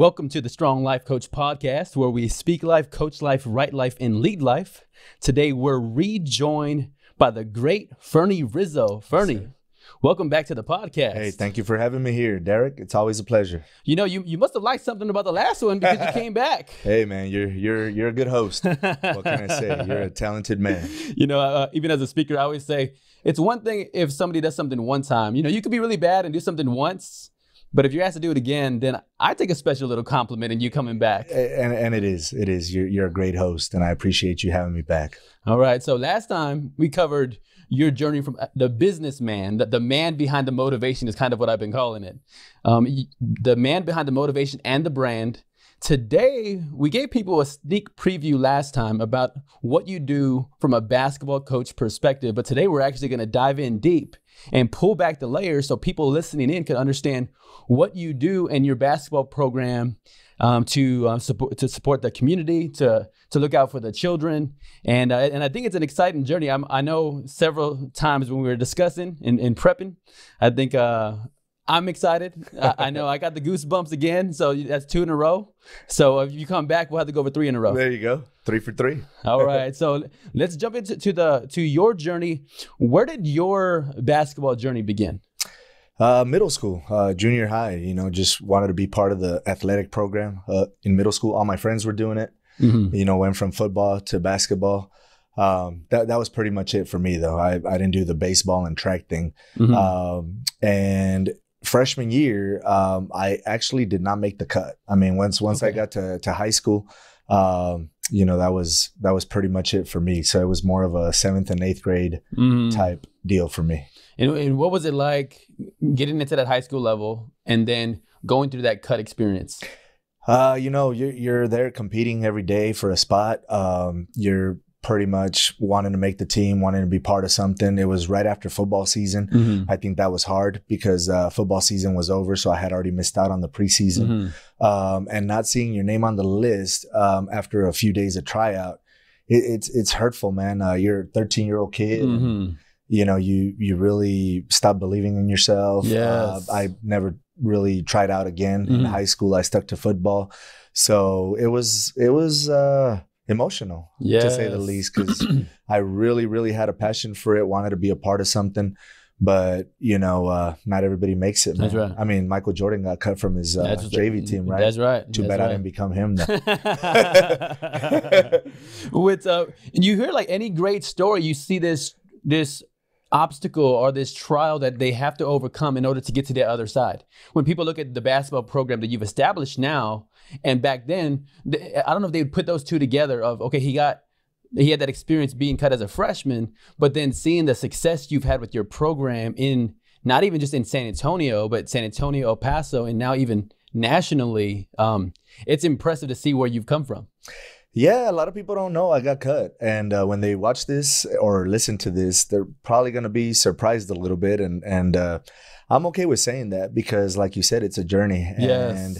Welcome to the Strong Life Coach podcast, where we speak life, coach life, write life, and lead life. Today, we're rejoined by the great Fernie Rizo. Fernie, welcome back to the podcast. Hey, thank you for having me here, Derek. It's always a pleasure. You know, you must have liked something about the last one because you came back. Hey, man, you're a good host. What can I say? You're a talented man. You know, even as a speaker, I always say it's one thing if somebody does something one time. You know, you could be really bad and do something once. But if you're asked to do it again, then I take a special little compliment in you coming back. And it is. You're a great host, and I appreciate you having me back. All right. So last time we covered your journey from the businessman, the man behind the motivation is kind of what I've been calling it. The man behind the motivation and the brand. Today, we gave people a sneak preview last time about what you do from a basketball coach perspective. But today, we're actually going to dive in deep and pull back the layers so people listening in can understand what you do in your basketball program to support the community, to look out for the children. And I think it's an exciting journey. I know several times when we were discussing and prepping, I think I'm excited. I know I got the goosebumps again. So that's 2 in a row. So if you come back, we'll have to go for 3 in a row. There you go. 3 for 3. All right. So let's jump into your journey. Where did your basketball journey begin? Middle school, junior high, just wanted to be part of the athletic program in middle school. All my friends were doing it, went from football to basketball. That was pretty much it for me, though. I didn't do the baseball and track thing. And freshman year, I actually did not make the cut. I mean, once I got to high school, that was pretty much it for me. So it was more of a 7th and 8th grade type deal for me. And what was it like getting into that high school level and then going through that cut experience? You're there competing every day for a spot. You're pretty much wanting to make the team, wanting to be part of something. It was right after football season. I think that was hard because football season was over, so I had already missed out on the preseason. And not seeing your name on the list after a few days of tryout, it's hurtful, man. You're a 13-year-old kid. And, you really stop believing in yourself. Yes. I never really tried out again in high school. I stuck to football. So it was emotional, to say the least, because I really, really had a passion for it, wanted to be a part of something. But, not everybody makes it, man. That's right. I mean, Michael Jordan got cut from his JV team, right? That's right. Too bad I didn't become him, though. You hear like any great story, you see this obstacle or this trial that they have to overcome in order to get to the other side. When people look at the basketball program that you've established now, and back then, I don't know if they would put those two together of, okay, he had that experience being cut as a freshman, but then seeing the success you've had with your program in not even just in San Antonio, but San Antonio, El Paso, and now even nationally, it's impressive to see where you've come from. Yeah, a lot of people don't know I got cut. And when they watch this or listen to this, they're probably going to be surprised a little bit. And I'm okay with saying that because, like you said, it's a journey. Yes. And,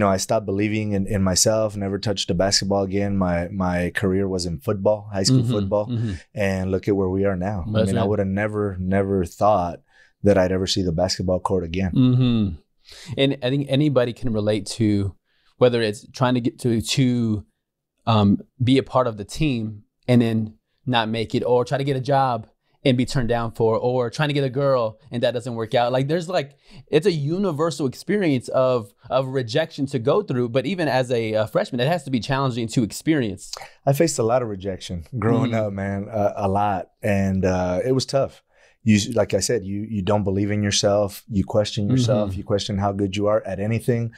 I stopped believing in myself, never touched a basketball again. My career was in football, high school football. And look at where we are now. That's right. I would have never thought that I'd ever see the basketball court again. And I think anybody can relate to whether it's trying to get to be a part of the team and then not make it, or try to get a job and be turned down for, or trying to get a girl and that doesn't work out. Like it's a universal experience of rejection to go through. But even as a freshman, it has to be challenging to experience. I faced a lot of rejection growing up, man, a lot. And it was tough. Like I said, you don't believe in yourself. You question yourself. You question how good you are at anything.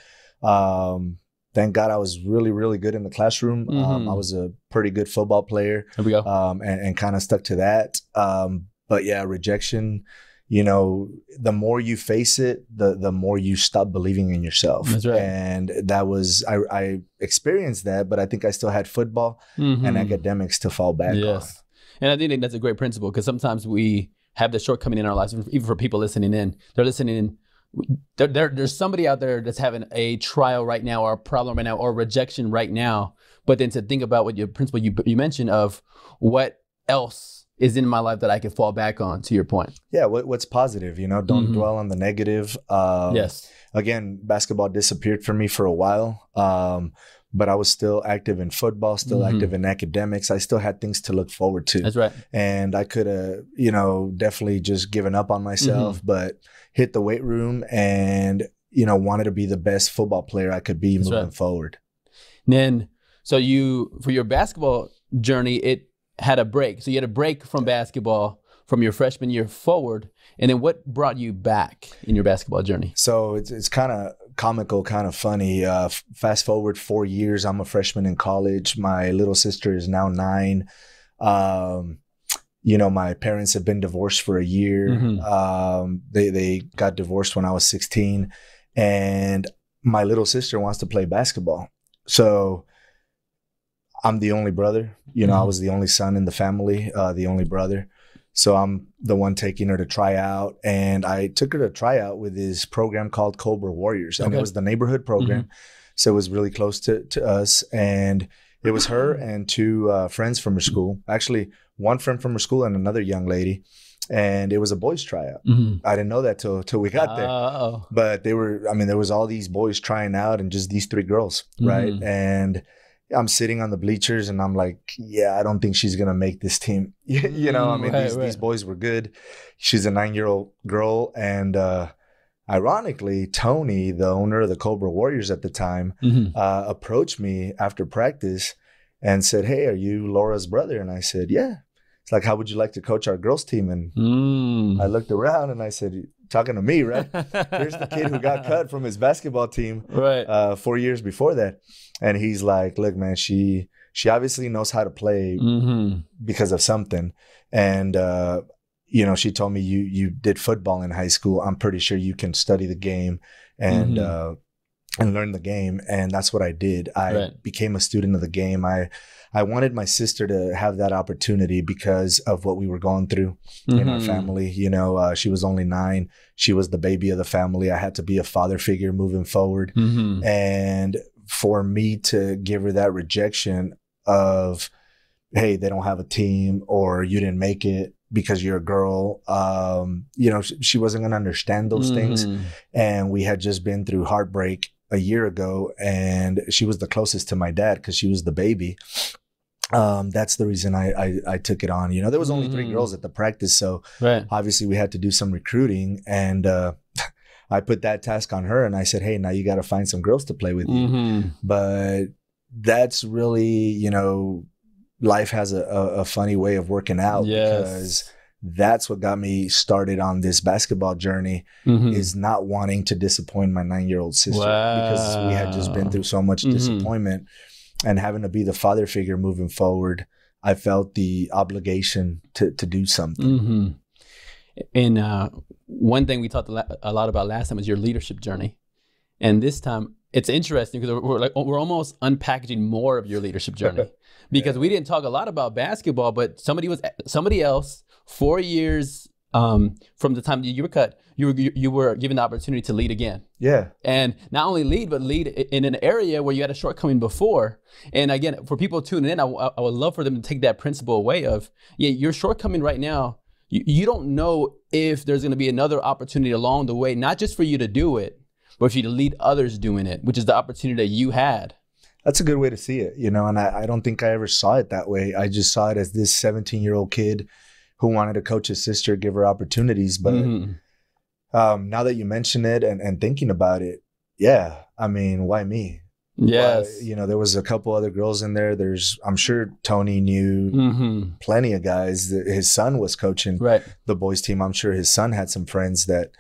Thank God I was really, really good in the classroom. I was a pretty good football player. There we go. And kind of stuck to that. But yeah, rejection, the more you face it, the more you stop believing in yourself. That's right. And that was, I experienced that, but I think I still had football and academics to fall back on. And I think that's a great principle because sometimes we have the shortcoming in our lives, even for people listening in. They're listening in. There's somebody out there that's having a trial right now or a problem right now or rejection right now. But then to think about what your principle you mentioned of what else is in my life that I can fall back on, to your point? Yeah, what's positive, you know, don't dwell on the negative. Yes. Again, basketball disappeared for me for a while, but I was still active in football, still active in academics. I still had things to look forward to. That's right. And I could have, you know, definitely just given up on myself, but hit the weight room and, you know, wanted to be the best football player I could be moving forward. And then, so for your basketball journey, it had a break. So you had a break from basketball from your freshman year forward. And then what brought you back in your basketball journey? So it's kind of comical, kind of funny. Fast forward 4 years, I'm a freshman in college. My little sister is now 9. You know, my parents have been divorced for a year. They got divorced when I was 16. And my little sister wants to play basketball. So I'm the only brother. You know, I was the only son in the family, the only brother. So I'm the one taking her to try out. And I took her to try out with this program called Cobra Warriors. And it was the neighborhood program. So it was really close to us. And it was her and 2 friends from her school. Actually, one friend from her school and another young lady. And it was a boys tryout. I didn't know that till we got there. But there was all these boys trying out and just these 3 girls, right? And I'm sitting on the bleachers and I'm like, yeah, I don't think she's going to make this team. You know, I mean, these boys were good. She's a 9-year-old girl. And ironically, Tony, the owner of the Cobra Warriors at the time, approached me after practice and said, hey, are you Laura's brother? And I said, yeah. It's like, how would you like to coach our girls team? And I looked around and I said, talking to me, right? Here's the kid who got cut from his basketball team 4 years before that. And he's like, look, man, she obviously knows how to play because of something. And, you know, she told me you did football in high school. I'm pretty sure you can study the game and learn the game. And that's what I did. I became a student of the game. I wanted my sister to have that opportunity because of what we were going through in our family. You know, she was only 9. She was the baby of the family. I had to be a father figure moving forward. And for me to give her that rejection of, hey, they don't have a team or you didn't make it because you're a girl, you know, she wasn't going to understand those things. And we had just been through heartbreak a year ago, and she was the closest to my dad because she was the baby. That's the reason I took it on. You know, there was only 3 girls at the practice, so obviously we had to do some recruiting, and I put that task on her, and I said, hey, now you got to find some girls to play with you. But that's really, you know, life has a funny way of working out because that's what got me started on this basketball journey is not wanting to disappoint my 9-year-old sister because we had just been through so much disappointment. And having to be the father figure moving forward, I felt the obligation to do something. And one thing we talked a lot about last time was your leadership journey. And this time, it's interesting because we're almost unpackaging more of your leadership journey because we didn't talk a lot about basketball, but somebody else, 4 years from the time you were cut, you were given the opportunity to lead again. And not only lead, but lead in an area where you had a shortcoming before. And again, for people tuning in, I would love for them to take that principle away of, your shortcoming right now, you don't know if there's going to be another opportunity along the way, not just for you to do it, but for you to lead others doing it, which is the opportunity that you had. That's a good way to see it, you know, and I don't think I ever saw it that way. I just saw it as this 17-year-old kid who wanted to coach his sister, give her opportunities. But now that you mention it and thinking about it, I mean, why me? Yes. You know, there was a couple other girls in there. I'm sure Tony knew plenty of guys. His son was coaching the boys team. I'm sure his son had some friends that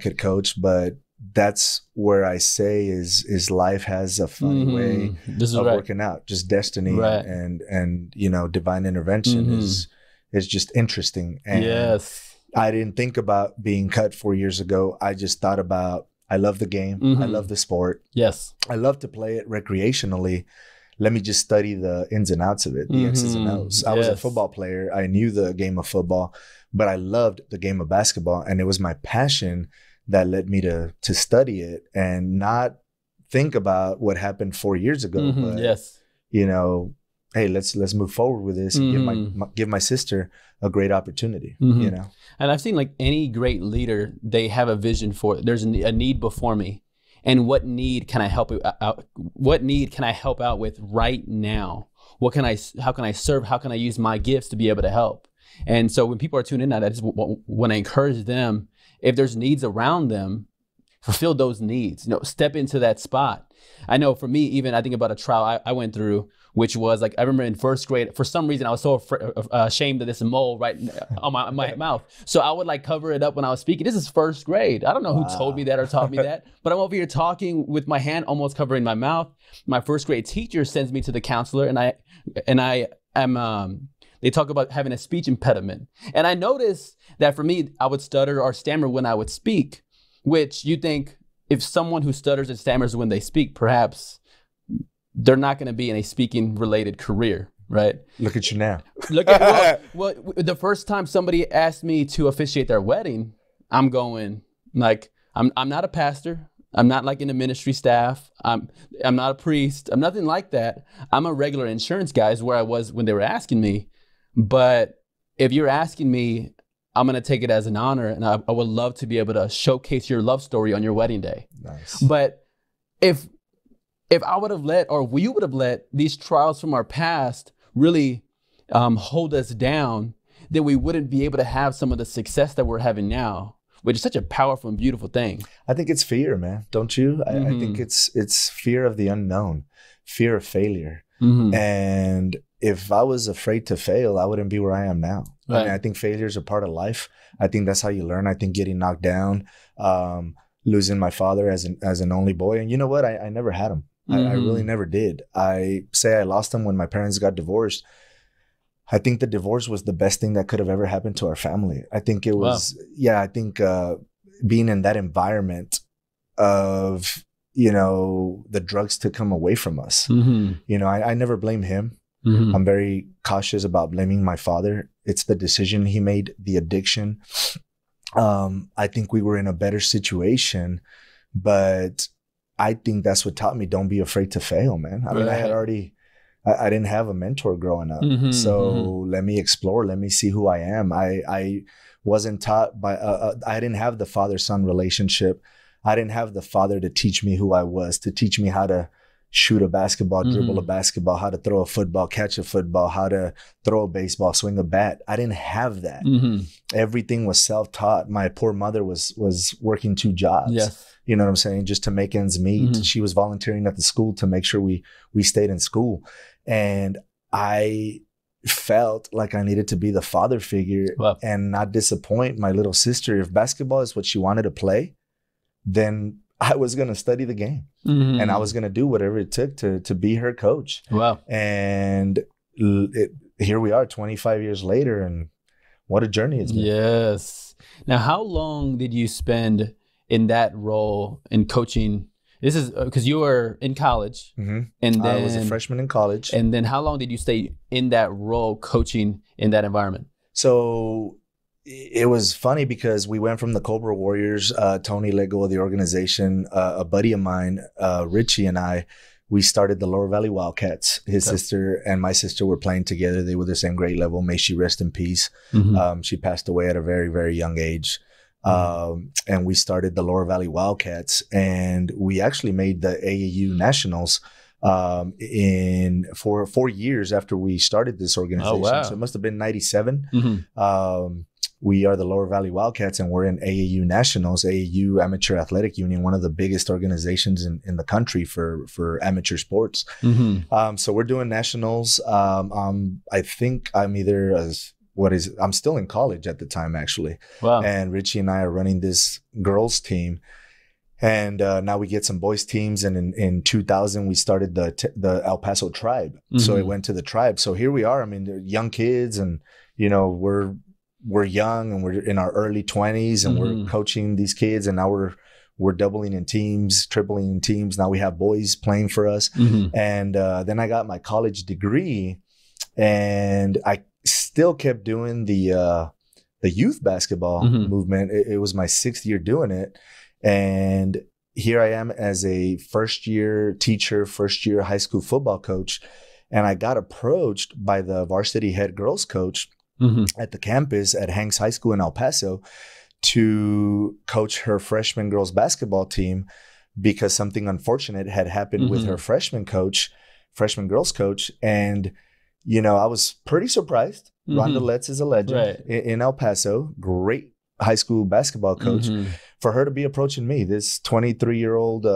could coach, but that's where I say is life has a funny way of working out. Just destiny and you know, divine intervention is just interesting. And I didn't think about being cut 4 years ago. I just thought about, I love the game. I love the sport. I love to play it recreationally. Let me just study the ins and outs of it, the X's and O's. I was a football player. I knew the game of football, but I loved the game of basketball. And it was my passion that led me to study it and not think about what happened 4 years ago. But, you know, hey, let's move forward with this and give my sister a great opportunity, you know? And I've seen, like, any great leader, they have a vision for it. There's a need before me. And what need can I help out? What need can I help out with right now? How can I serve? How can I use my gifts to be able to help? And so when people are tuning in, I just want to encourage them, if there's needs around them, fulfill those needs, step into that spot. I know for me, even I think about a trial I went through, which was like, I remember in first grade, for some reason, I was so ashamed of this mole right on my mouth. So I would, like, cover it up when I was speaking. This is first grade. I don't know who told me that or taught me that, but I'm over here talking with my hand almost covering my mouth. My first grade teacher sends me to the counselor, and I am, they talk about having a speech impediment. And I noticed that for me, I would stutter or stammer when I would speak, which you think, if someone who stutters and stammers when they speak, perhaps they're not going to be in a speaking related career, right? Look at you now. Well, the first time somebody asked me to officiate their wedding, I'm going, like, I'm not a pastor. I'm not, like, in the ministry staff. I'm not a priest. I'm nothing like that. I'm a regular insurance guy is where I was when they were asking me. But if you're asking me, I'm going to take it as an honor, and I would love to be able to showcase your love story on your wedding day. Nice. But if I would have let, or we would have let these trials from our past really hold us down, then we wouldn't be able to have some of the success that we're having now, which is such a powerful and beautiful thing. I think it's fear, man. Don't you? I think it's fear of the unknown, fear of failure. And if I was afraid to fail, I wouldn't be where I am now. Right. I mean, I think failure is a part of life. I think that's how you learn. I think getting knocked down, losing my father as an only boy. And you know what? I never had him. I really never did. I say I lost him when my parents got divorced. I think the divorce was the best thing that could have ever happened to our family. I think it was, I think being in that environment of, the drugs to come away from us. I never blame him. I'm very cautious about blaming my father. It's the decision he made, the addiction. I think we were in a better situation, but I think that's what taught me, don't be afraid to fail, man. I mean, I didn't have a mentor growing up. So let me explore, let me see who I am. I wasn't taught by, I didn't have the father-son relationship. I didn't have the father to teach me who I was, to teach me how to shoot a basketball, dribble a basketball, how to throw a football, catch a football, how to throw a baseball, swing a bat. I didn't have that. Everything was self-taught. My poor mother was working 2 jobs. Yes. You know what I'm saying? Just to make ends meet. She was volunteering at the school to make sure we stayed in school. And I felt like I needed to be the father figure and not disappoint my little sister. If basketball is what she wanted to play, then I was going to study the game and I was going to do whatever it took to be her coach. Wow. And here we are 25 years later, and what a journey it's been. Yes. Now, how long did you spend in that role in coaching? This is because you were in college and then I was a freshman in college. And then how long did you stay in that role coaching in that environment? So it was funny because we went from the Cobra Warriors. Tony let go of the organization. A buddy of mine, Richie, and I, we started the Lower Valley Wildcats. His sister and my sister were playing together. They were the same grade level. May she rest in peace. She passed away at a very, very young age. And we started the Lower Valley Wildcats, and we actually made the AAU Nationals in 4 years after we started this organization. Oh, wow. So it must have been 97. We are the Lower Valley Wildcats, and we're in AAU Nationals, AAU Amateur Athletic Union, one of the biggest organizations in the country for amateur sports. So we're doing nationals. I think I'm I'm still in college at the time, actually. Wow. And Richie and I are running this girls team. And now we get some boys teams. And in 2000, we started the El Paso Tribe. So it went to the Tribe. So here we are. I mean, they're young kids, and, we're young, and we're in our early 20s, and we're coaching these kids. And now we're doubling in teams, tripling in teams. Now we have boys playing for us. And then I got my college degree, and I still kept doing the youth basketball movement. It was my 6th year doing it. And here I am as a first year teacher, first year high school football coach. And I got approached by the varsity head girls coach at the campus at Hanks High School in El Paso to coach her freshman girls basketball team, because something unfortunate had happened with her freshman girls coach. And, you know, I was pretty surprised. Rhonda Letts is a legend in El Paso, great high school basketball coach, for her to be approaching me, this 23-year-old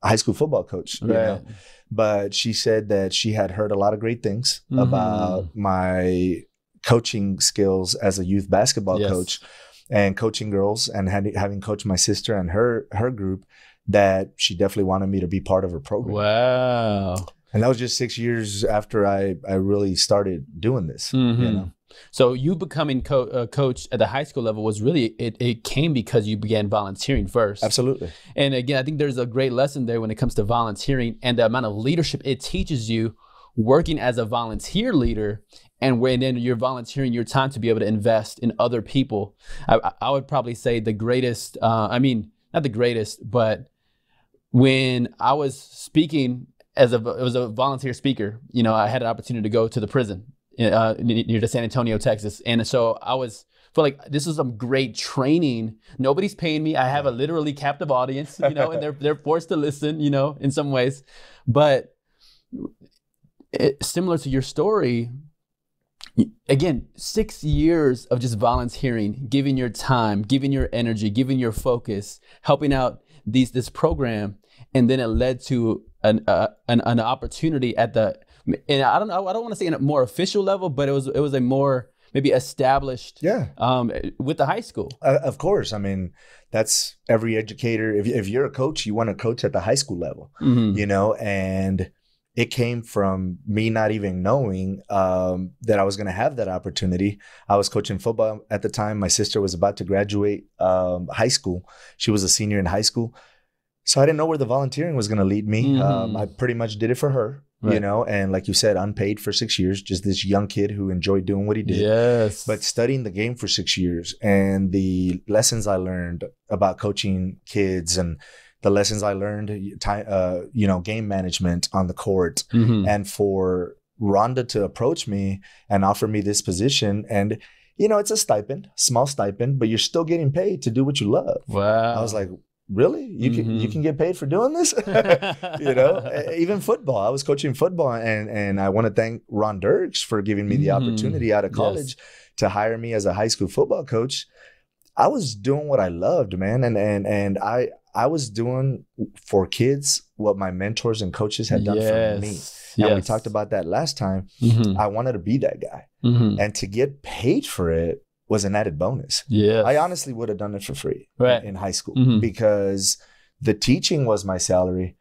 high school football coach, you know. But she said that she had heard a lot of great things about my coaching skills as a youth basketball coach and coaching girls, and having coached my sister and her group, that she definitely wanted me to be part of her program. Wow. And that was just 6 years after I really started doing this, you know. So you becoming coach at the high school level was really, it came because you began volunteering first. Absolutely. And again, I think there's a great lesson there when it comes to volunteering and the amount of leadership it teaches you working as a volunteer leader, and when then you're volunteering your time to be able to invest in other people. I would probably say the greatest, I mean, not the greatest, but when I was speaking it was a volunteer speaker, you know, I had an opportunity to go to the prison near to San Antonio, Texas. And so I feel like this is some great training. Nobody's paying me. I have a literally captive audience, you know, and they're forced to listen, you know, in some ways. But similar to your story, again, 6 years of just volunteering, giving your time, giving your energy, giving your focus, helping out this program, and then it led to an opportunity at the, and I don't want to say in a more official level, but it was a more maybe established with the high school. Of course. I mean, that's every educator. If you're a coach, you want to coach at the high school level, you know, and it came from me not even knowing that I was going to have that opportunity. I was coaching football at the time. My sister was about to graduate high school. She was a senior in high school. So I didn't know where the volunteering was going to lead me. I pretty much did it for her, you know, and like you said, unpaid for 6 years, just this young kid who enjoyed doing what he did. Yes. But studying the game for 6 years, and the lessons I learned about coaching kids, and the lessons I learned, you know, game management on the court, and for Rhonda to approach me and offer me this position, and, you know, it's a stipend, small stipend, but you're still getting paid to do what you love. Wow. I was like, really? You can get paid for doing this? You know, even football. I was coaching football, and I want to thank Ron Dirks for giving me the opportunity out of college to hire me as a high school football coach. I was doing what I loved, man. And I was doing for kids what my mentors and coaches had done for me. And we talked about that last time. I wanted to be that guy. And to get paid for it was an added bonus. I honestly would have done it for free in high school, because the teaching was my salary.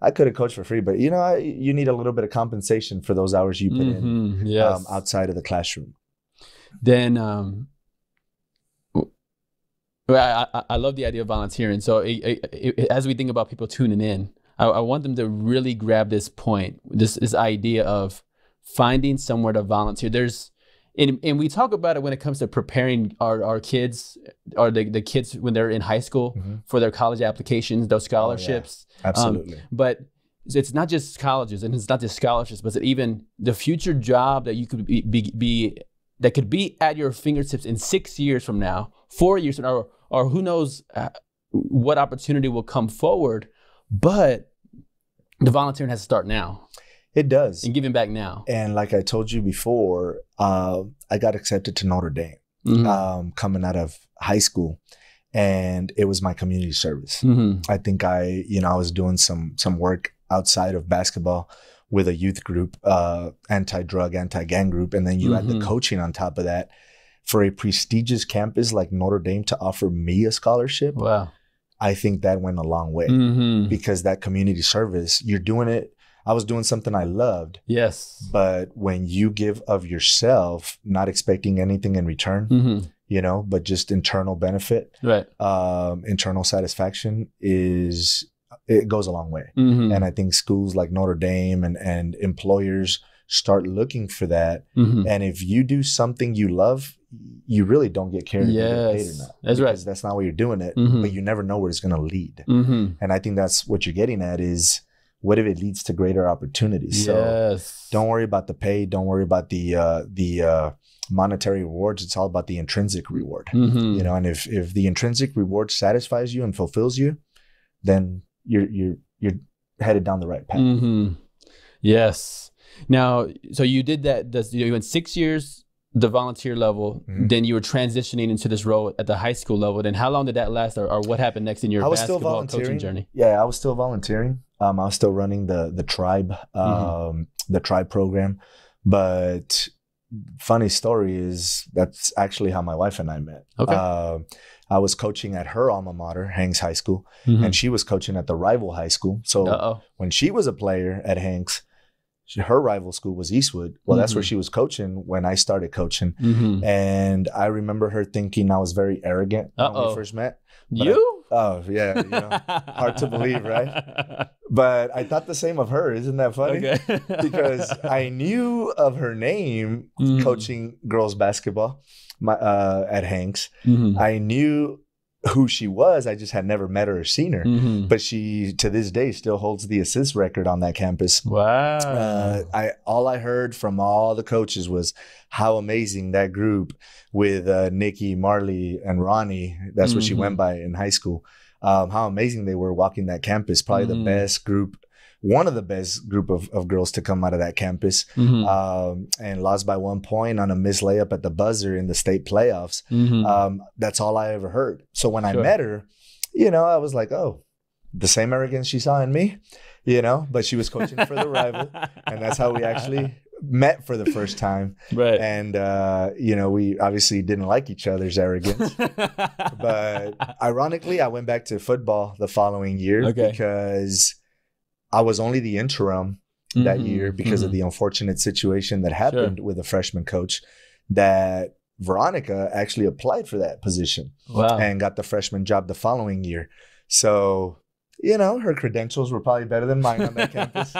I could have coached for free, but, you know, you need a little bit of compensation for those hours you put in outside of the classroom. Then I love the idea of volunteering. So as we think about people tuning in, I want them to really grab this point, this idea of finding somewhere to volunteer. And we talk about it when it comes to preparing our kids, or the kids when they're in high school for their college applications, those scholarships. Absolutely. But it's not just colleges, and it's not just scholarships, but even the future job that you could be that could be at your fingertips in 6 years from now, 4 years from now, or who knows what opportunity will come forward. But the volunteering has to start now. It does. And giving back now. And like I told you before, I got accepted to Notre Dame coming out of high school, and it was my community service. I think I was doing some work outside of basketball with a youth group, anti-drug, anti-gang group, and then you add the coaching on top of that. For a prestigious campus like Notre Dame to offer me a scholarship, wow, I think that went a long way, because that community service, you're doing it. I was doing something I loved. Yes. But when you give of yourself, not expecting anything in return, you know, but just internal benefit, internal satisfaction, it goes a long way. And I think schools like Notre Dame and employers start looking for that. And if you do something you love, you really don't get cared if you get paid or not. That's right. That's not why you're doing it, but you never know where it's going to lead. And I think that's what you're getting at is, what if it leads to greater opportunities? Yes. So don't worry about the pay. Don't worry about the monetary rewards. It's all about the intrinsic reward. You know, and if the intrinsic reward satisfies you and fulfills you, then you're headed down the right path. Yes. Now, so you did that. You went 6 years the volunteer level, then you were transitioning into this role at the high school level. Then how long did that last, or what happened next in your basketball coaching journey? Yeah, I was still volunteering. I was still running the tribe, the tribe program. But funny story is that's actually how my wife and I met. Okay. I was coaching at her alma mater, Hanks High School, and she was coaching at the rival high school. So when she was a player at Hanks, her rival school was Eastwood. Well, that's where she was coaching when I started coaching. And I remember her thinking I was very arrogant when we first met. Oh, yeah. You know, hard to believe, right? But I thought the same of her. Isn't that funny? Okay. Because I knew of her name coaching girls basketball at Hanks. I knew who she was. I just had never met her or seen her. But she, to this day, still holds the assist record on that campus. Wow. All I heard from all the coaches was how amazing that group with Nikki, Marley, and Ronnie, that's what she went by in high school, how amazing they were walking that campus. Probably the best group, one of the best group of girls to come out of that campus, and lost by 1 point on a missed layup at the buzzer in the state playoffs. That's all I ever heard. So when I met her, you know, I was like, oh, the same arrogance she saw in me, you know, but she was coaching for the rival. And that's how we actually met for the first time. Right. And, you know, we obviously didn't like each other's arrogance. But ironically, I went back to football the following year because I was only the interim that year because of the unfortunate situation that happened with a freshman coach, that Veronica actually applied for that position and got the freshman job the following year. So, you know, her credentials were probably better than mine on that campus.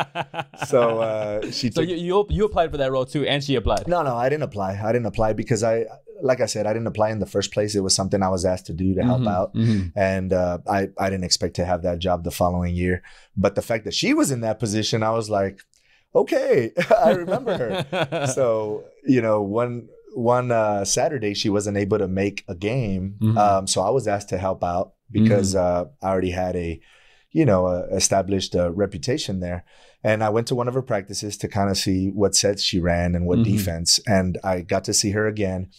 So you applied for that role too, and she applied? No, I didn't apply. I didn't apply because like I said, I didn't apply in the first place. It was something I was asked to do to help out. And I didn't expect to have that job the following year. But the fact that she was in that position, I was like, okay, I remember her. So, you know, one Saturday, she wasn't able to make a game. So I was asked to help out because I already had a established reputation there. And I went to one of her practices to kind of see what sets she ran and what defense. And I got to see her again.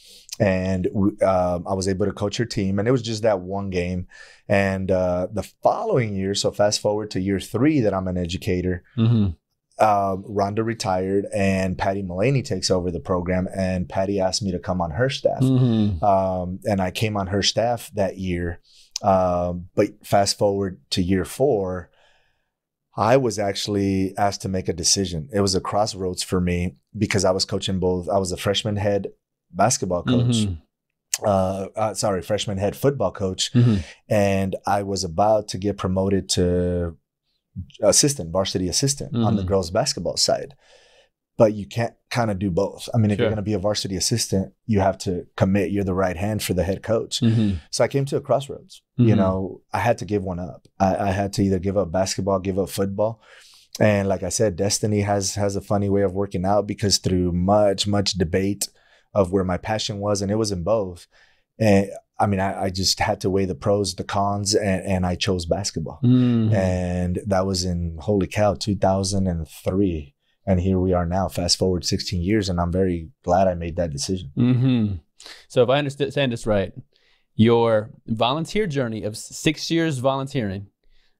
And I was able to coach her team. And it was just that one game. And the following year, so fast forward to year 3 that I'm an educator, Rhonda retired and Patty Mullaney takes over the program. And Patty asked me to come on her staff. And I came on her staff that year. But fast forward to year 4, I was actually asked to make a decision. It was a crossroads for me because I was coaching both. I was a freshman head basketball coach, freshman head football coach. And I was about to get promoted to varsity assistant on the girls basketball side. But you can't kind of do both. I mean, if you're going to be a varsity assistant, you have to commit. You're the right hand for the head coach. So I came to a crossroads. You know, I had to give one up. I had to either give up basketball, give up football. And like I said, destiny has a funny way of working out because through much debate of where my passion was, and it was in both. And I mean, I just had to weigh the pros, the cons, and I chose basketball. And that was in, holy cow, 2003. And here we are now, fast forward 16 years, and I'm very glad I made that decision. So if I understand this right, your volunteer journey of 6 years volunteering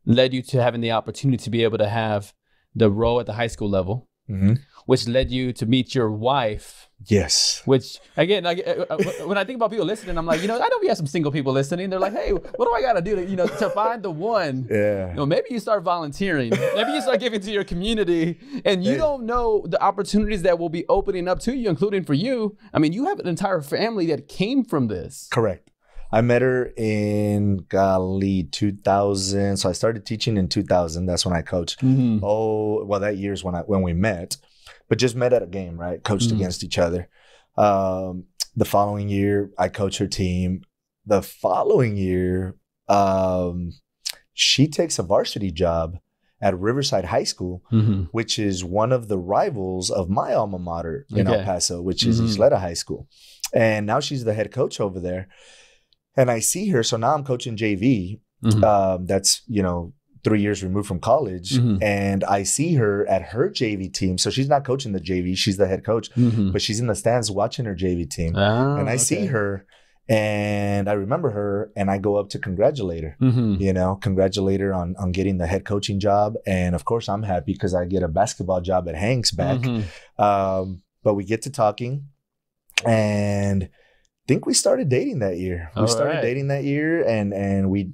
led you to having the opportunity to be able to have the role at the high school level, which led you to meet your wife. Yes. Which, again, when I think about people listening, I'm like, you know, I know we have some single people listening. They're like, hey, what do I got to do to find the one? Yeah. You know, maybe you start volunteering. Maybe you start giving to your community, and you don't know the opportunities that will be opening up to you, including for you. I mean, you have an entire family that came from this. Correct. I met her in 2000. So I started teaching in 2000. That's when I coached. That year's when we met. But just met at a game, right? Coached against each other. The following year, I coached her team. The following year, she takes a varsity job at Riverside High School, which is one of the rivals of my alma mater in El Paso, which is Isleta High School. And now she's the head coach over there. And I see her. So now I'm coaching JV. That's, 3 years removed from college. And I see her at her JV team. So she's not coaching the JV. She's the head coach, but she's in the stands watching her JV team. And I see her and I remember her and I go up to congratulate her, congratulate her on getting the head coaching job. And of course I'm happy because I get a basketball job at Hanks back. But we get to talking and I think we started dating that year. We started dating that year and we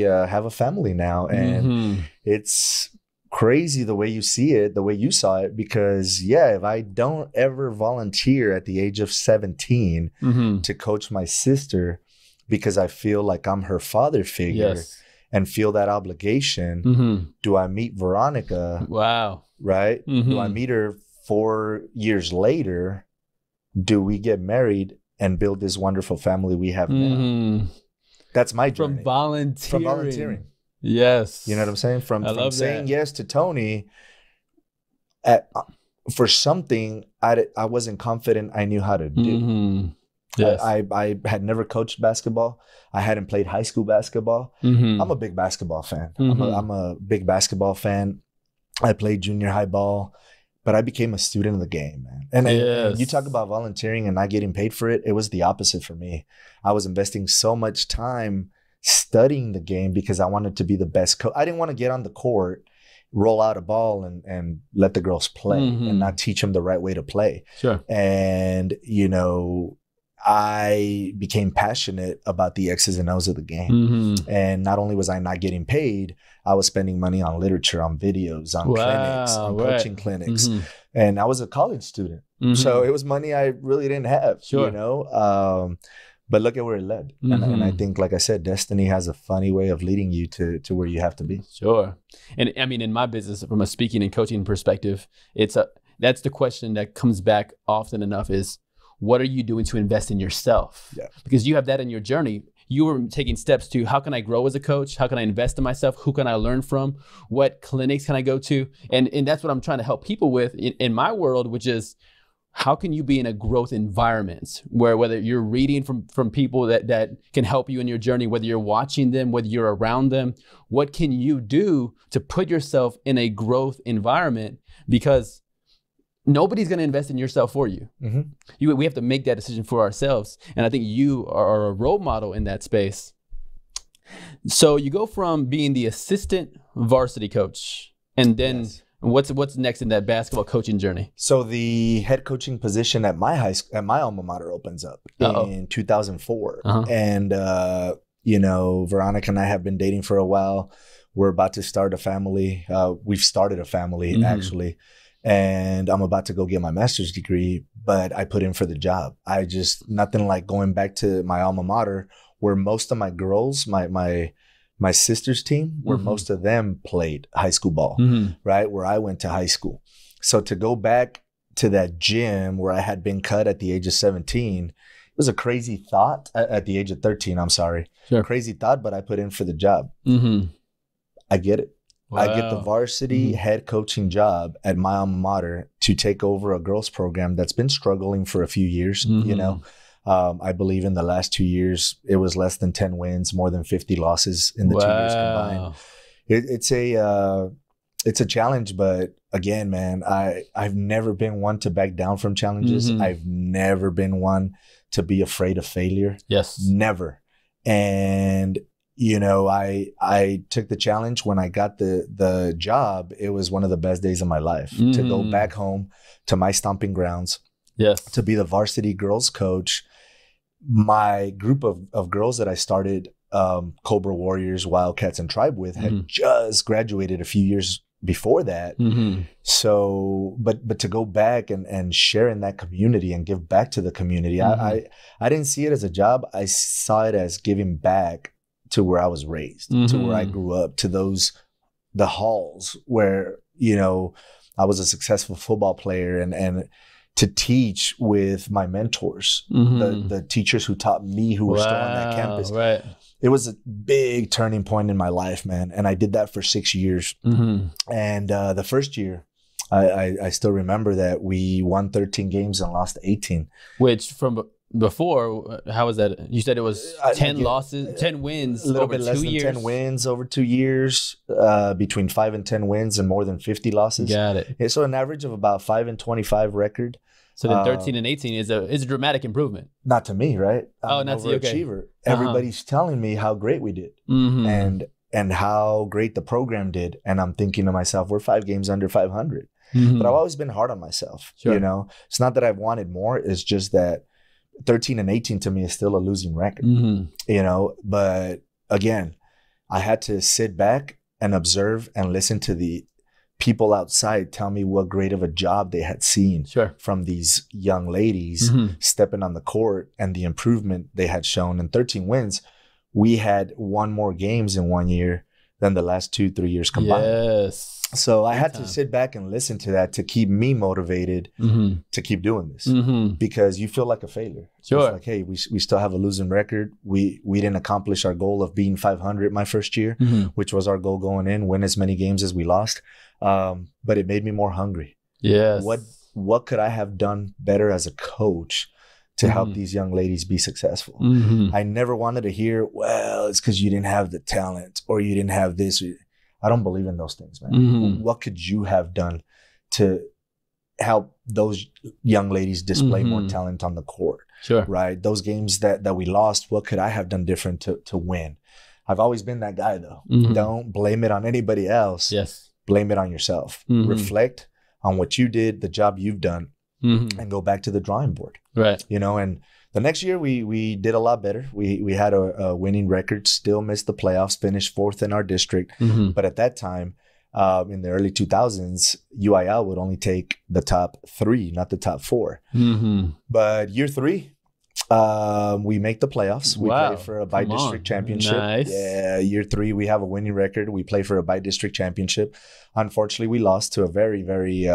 have a family now, and it's crazy the way you see it, the way you saw it, because if I don't ever volunteer at the age of 17 to coach my sister because I feel like I'm her father figure and feel that obligation, do I meet Veronica? Wow. Right? Do I meet her 4 years later? Do we get married and build this wonderful family we have now? That's my journey. From volunteering. Yes. You know what I'm saying? From saying yes to Tony for something I wasn't confident I knew how to do. Yes. I had never coached basketball. I hadn't played high school basketball. I'm a big basketball fan. I'm a big basketball fan. I played junior high ball, but I became a student of the game, man. And you talk about volunteering and not getting paid for it. It was the opposite for me. I was investing so much time studying the game because I wanted to be the best coach. I didn't want to get on the court, roll out a ball and let the girls play and not teach them the right way to play. Sure. And, I became passionate about the X's and O's of the game. And not only was I not getting paid, I was spending money on literature, on videos, on clinics, on coaching clinics. And I was a college student. So it was money I really didn't have, but look at where it led. And I think, like I said, destiny has a funny way of leading you to where you have to be. Sure. And I mean, in my business, from a speaking and coaching perspective, that's the question that comes back often enough is, what are you doing to invest in yourself? Yeah. Because you have that in your journey. You were taking steps to, how can I grow as a coach? How can I invest in myself? Who can I learn from? What clinics can I go to? And that's what I'm trying to help people with in my world, which is, how can you be in a growth environment where whether you're reading from people that can help you in your journey, whether you're watching them, whether you're around them, what can you do to put yourself in a growth environment? Because nobody's going to invest in yourself for you. We have to make that decision for ourselves. And I think you are a role model in that space. So you go from being the assistant varsity coach, and then what's next in that basketball coaching journey? So the head coaching position at my alma mater opens up in 2004. And, Veronica and I have been dating for a while. We're about to start a family. We've started a family, actually. And I'm about to go get my master's degree, but I put in for the job. Nothing like going back to my alma mater where most of my girls, my sister's team, where most of them played high school ball, right? Where I went to high school. So to go back to that gym where I had been cut at the age of 17, it was a crazy thought at the age of 13. I'm sorry. Sure. Crazy thought, but I put in for the job. I get it. Wow. I get the varsity head coaching job at my alma mater to take over a girls program that's been struggling for a few years. I believe in the last 2 years, it was less than 10 wins, more than 50 losses in the 2 years combined. It's a challenge, but again, man, I've never been one to back down from challenges. I've never been one to be afraid of failure. Yes. Never. And I took the challenge when I got the job. It was one of the best days of my life to go back home to my stomping grounds. Yes. To be the varsity girls coach. My group of girls that I started Cobra Warriors, Wildcats, and Tribe with had just graduated a few years before that. So, but to go back and share in that community and give back to the community, I didn't see it as a job. I saw it as giving back to where I was raised, to where I grew up, to the halls where, I was a successful football player and to teach with my mentors, the teachers who taught me, who were still on that campus. Right. It was a big turning point in my life, man. And I did that for 6 years. And the first year, I still remember that we won 13 games and lost 18. Which from before, how was that? You said it was 10 losses, 10 wins, a little over bit less 2 than years. 10 wins over 2 years, between 5 and 10 wins and more than 50 losses. Got it. Yeah, so an average of about 5 and 25 record. So then 13 and 18 is a dramatic improvement. Not to me, right? I'm not to you. Okay. Overachiever. Everybody's telling me how great we did and how great the program did. And I'm thinking to myself, we're 5 games under 500. But I've always been hard on myself. Sure. You know, it's not that I've wanted more. It's just that 13 and 18 to me is still a losing record, you know, but again, I had to sit back and observe and listen to the people outside tell me what great of a job they had seen from these young ladies stepping on the court and the improvement they had shown. And 13 wins, we had won more games in 1 year than the last 2-3 years combined. Yes. So I had to sit back and listen to that to keep me motivated to keep doing this, because you feel like a failure. Sure. It's like, hey, we still have a losing record. We didn't accomplish our goal of being 500 my first year, which was our goal going in, win as many games as we lost. But it made me more hungry. Yes. What could I have done better as a coach to help these young ladies be successful? I never wanted to hear, well, it's because you didn't have the talent or you didn't have this. I don't believe in those things, man. What could you have done to help those young ladies display more talent on the court? Sure. Right? Those games that we lost, what could I have done different to win? I've always been that guy, though. Don't blame it on anybody else. Yes. Blame it on yourself. Reflect on what you did, the job you've done, and go back to the drawing board. Right. You know, and the next year we did a lot better. We had a winning record, still missed the playoffs, finished 4th in our district. But at that time, in the early 2000s, UIL would only take the top 3, not the top 4. But year 3, we make the playoffs. We play for a by-district championship. Nice. Yeah, year 3, we have a winning record. We play for a by-district championship. Unfortunately, we lost to a very, very,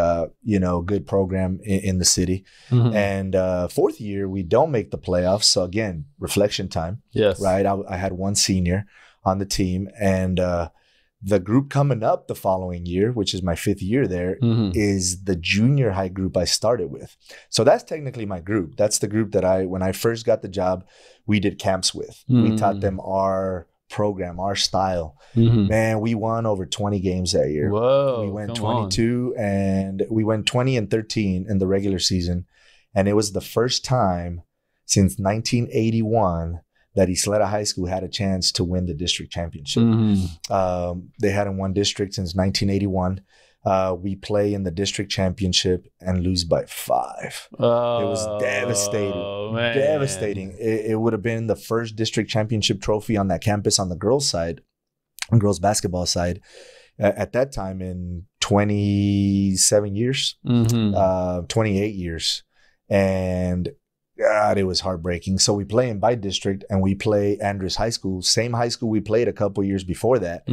good program in the city. And 4th year, we don't make the playoffs. So again, reflection time. Yes. Right. I had one senior on the team, and the group coming up the following year, which is my 5th year there, is the junior high group I started with. So that's technically my group. That's the group that when I first got the job, we did camps with. We taught them our program, our style. Man, we won over 20 games that year. Whoa, we went 22 and we went 20 and 13 in the regular season. And it was the first time since 1981 that Isleta High School had a chance to win the district championship. They hadn't won district since 1981. We play in the district championship and lose by 5. It was devastating. Man. Devastating. It would have been the first district championship trophy on that campus on the girls' side, on girls' basketball side, at that time in 27 years, 28 years. And God, it was heartbreaking. So we play in by district and we play Andrews High School, same high school we played a couple years before that.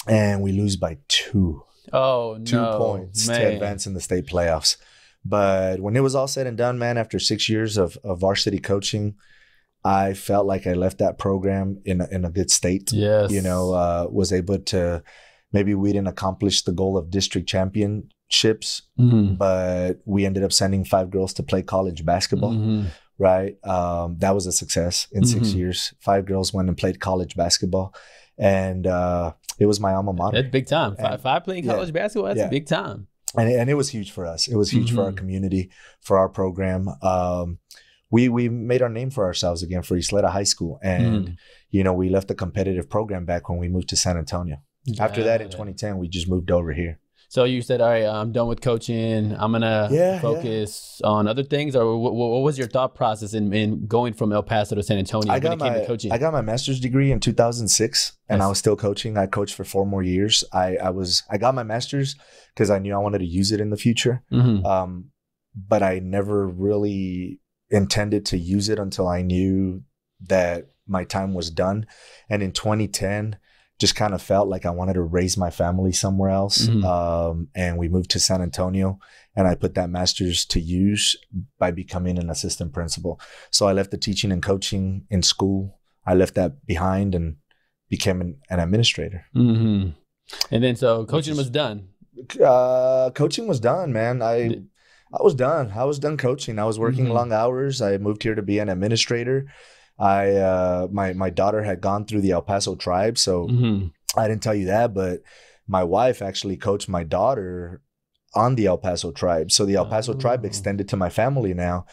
And we lose by 2. Oh, no. 2 points to advance in the state playoffs. But when it was all said and done, man, after 6 years of varsity coaching, I felt like I left that program in a good state. Yes. You know, was able to, maybe we didn't accomplish the goal of district championships, but we ended up sending 5 girls to play college basketball. Right. That was a success in 6 years. 5 girls went and played college basketball. And it was my alma mater. That's big time. Five playing college basketball, that's big time. And it was huge for us. It was huge for our community, for our program. We made our name for ourselves again for Isleta High School. And, you know, we left the competitive program back when we moved to San Antonio. After that, in 2010, we just moved over here. So you said, all right, I'm done with coaching. I'm going to focus on other things. Or what was your thought process in going from El Paso to San Antonio when it came to coaching? I got my master's degree in 2006 and I was still coaching. I coached for 4 more years. I got my master's because I knew I wanted to use it in the future. But I never really intended to use it until I knew that my time was done. And in 2010, just kind of felt like I wanted to raise my family somewhere else. And we moved to San Antonio, and I put that master's to use by becoming an assistant principal. So I left the teaching and coaching in school. I left that behind and became an administrator. And then so coaching was done. Coaching was done, man. I was done. I was done coaching. I was working long hours. I moved here to be an administrator. My daughter had gone through the El Paso tribe, so I didn't tell you that, but my wife actually coached my daughter on the El Paso tribe. So the El Paso tribe extended to my family now,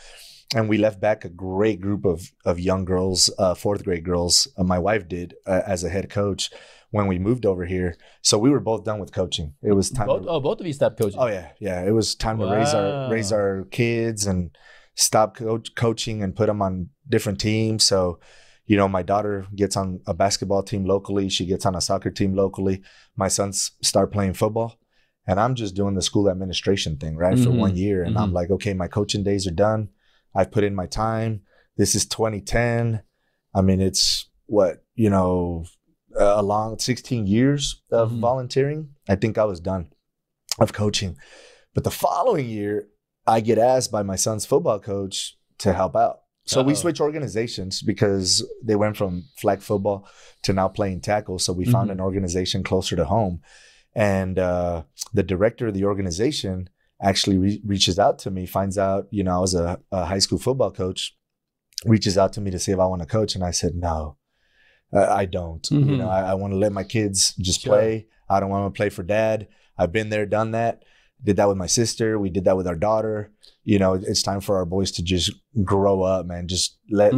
and we left back a great group of young girls, fourth grade girls. My wife did as a head coach when we moved over here. So we were both done with coaching. It was time. Both of you stopped coaching. Oh yeah. It was time to raise our kids and stop coaching and put them on different teams. So, you know, my daughter gets on a basketball team locally. She gets on a soccer team locally. My sons start playing football, and I'm just doing the school administration thing, right, for 1 year. And I'm like, okay, my coaching days are done. I've put in my time. This is 2010. I mean, it's a long 16 years of volunteering. I think I was done of coaching. But the following year, I get asked by my son's football coach to help out. So we switched organizations because they went from flag football to now playing tackle. So we found an organization closer to home. And the director of the organization actually reaches out to me, finds out, you know, I was a high school football coach, reaches out to me to see if I want to coach. And I said, no, I don't. You know, I want to let my kids just play. I don't want to play for dad. I've been there, done that. Did that with my sister. We did that with our daughter. You know, it's time for our boys to just grow up, man. Just let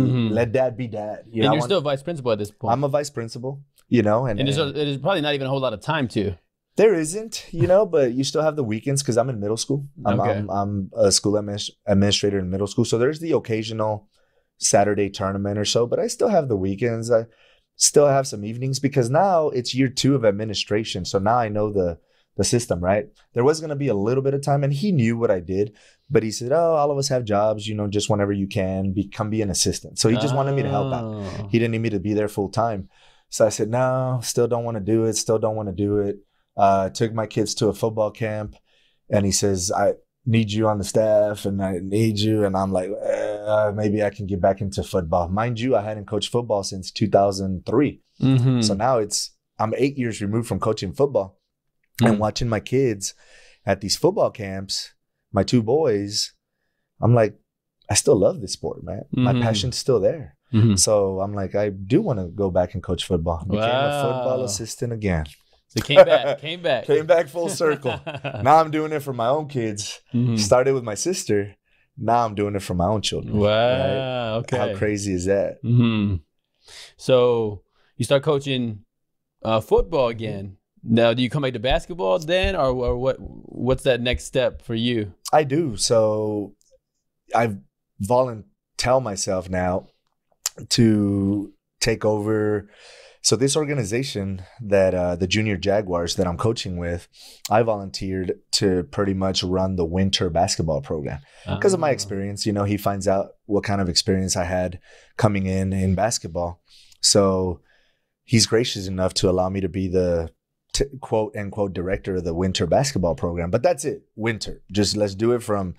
dad be dad. You know, and you're still vice principal at this point. I'm a vice principal, you know. And there's probably not even a whole lot of time to. There isn't, you know, but you still have the weekends because I'm in middle school. I'm a school administrator in middle school. So there's the occasional Saturday tournament or so, but I still have the weekends. I still have some evenings because now it's year 2 of administration. So now I know the system, right? There was going to be a little bit of time, and he knew what I did, but he said, oh, all of us have jobs, you know, just whenever you can be an assistant. So he just wanted me to help out. He didn't need me to be there full time. So I said, no, still don't want to do it. Took my kids to a football camp, and he says, I need you on the staff and I need you. And I'm like, maybe I can get back into football. Mind you, I hadn't coached football since 2003. So now I'm 8 years removed from coaching football. And watching my kids at these football camps, my 2 boys, I'm like, I still love this sport, man. My passion's still there. So I'm like, I do want to go back and coach football. Became a football assistant again. So came back. Came back full circle. Now I'm doing it for my own kids. Started with my sister. Now I'm doing it for my own children. Wow. Right? Okay. How crazy is that? So you start coaching football again. Now, do you come back to basketball then, or what's that next step for you? I do. So I tell myself now to take over. So this organization that the Junior Jaguars that I'm coaching with, I volunteered to pretty much run the winter basketball program because of my experience. You know, he finds out what kind of experience I had coming in basketball. So he's gracious enough to allow me to be the quote unquote director of the winter basketball program. But that's it. Winter. Just let's do it from,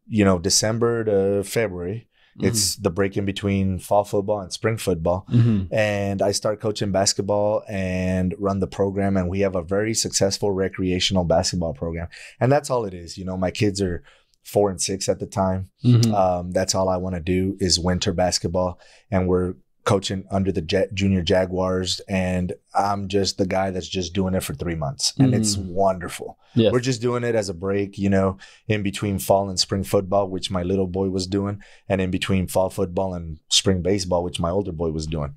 you know, December to February. It's the break in between fall football and spring football. And I start coaching basketball and run the program. And we have a very successful recreational basketball program. And that's all it is. You know, my kids are 4 and 6 at the time. That's all I want to do is winter basketball. And we're coaching under the Junior Jaguars, and I'm just the guy that's just doing it for 3 months, and it's wonderful. Yes. We're just doing it as a break, you know, in between fall and spring football, which my little boy was doing, and in between fall football and spring baseball, which my older boy was doing.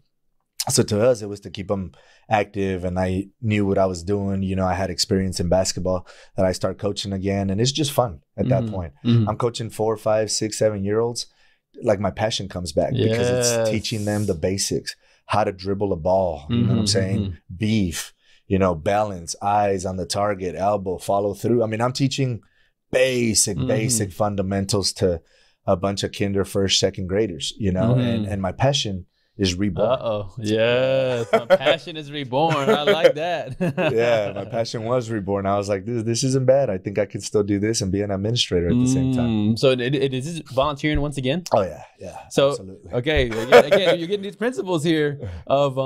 So to us, it was to keep them active, and I knew what I was doing. You know, I had experience in basketball that I start coaching again, and it's just fun at that point. I'm coaching 4, 5, 6, 7-year-olds. Like my passion comes back because it's teaching them the basics, how to dribble a ball, you know what I'm saying? Beef, you know, balance, eyes on the target, elbow, follow through. I mean, I'm teaching basic fundamentals to a bunch of kinder, first, second graders, you know, and my passion is reborn. Uh-oh. Yes. My passion is reborn. I like that. Yeah, my passion was reborn. I was like, this isn't bad. I think I could still do this and be an administrator at the same time. So it is volunteering once again? Oh, yeah. Yeah. So, absolutely. Okay. Again, you're getting these principles here of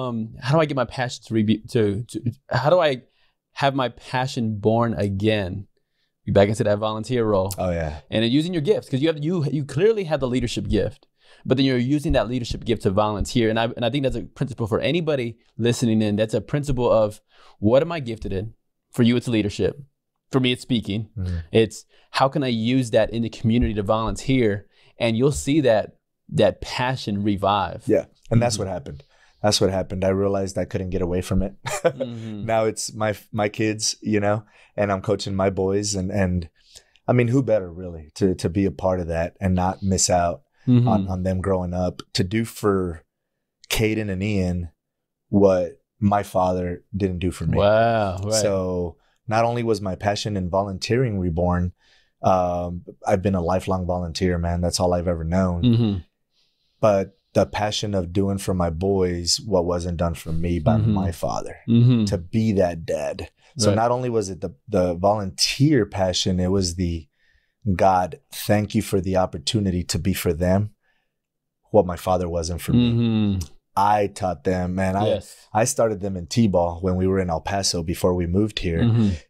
how do I get my passion to how do I have my passion born again? Be back into that volunteer role. Oh, yeah. And then using your gifts, because you clearly have the leadership gift, but then you're using that leadership gift to volunteer. And I think that's a principle for anybody listening in. That's a principle of what am I gifted in? For you, it's leadership. For me, it's speaking. Mm-hmm. It's how can I use that in the community to volunteer? And you'll see that passion revive. Yeah. And that's what happened. That's what happened. I realized I couldn't get away from it. Now it's my kids, you know, and I'm coaching my boys. And I mean, who better really to be a part of that and not miss out on them growing up, to do for Caden and Ian what my father didn't do for me. Wow. Right. So not only was my passion in volunteering reborn, I've been a lifelong volunteer, man. That's all I've ever known. But the passion of doing for my boys what wasn't done for me by my father, to be that dad. So not only was it the volunteer passion, it was the God, thank you for the opportunity to be for them what my father wasn't for me. I taught them, man. I started them in T-ball when we were in El Paso before we moved here,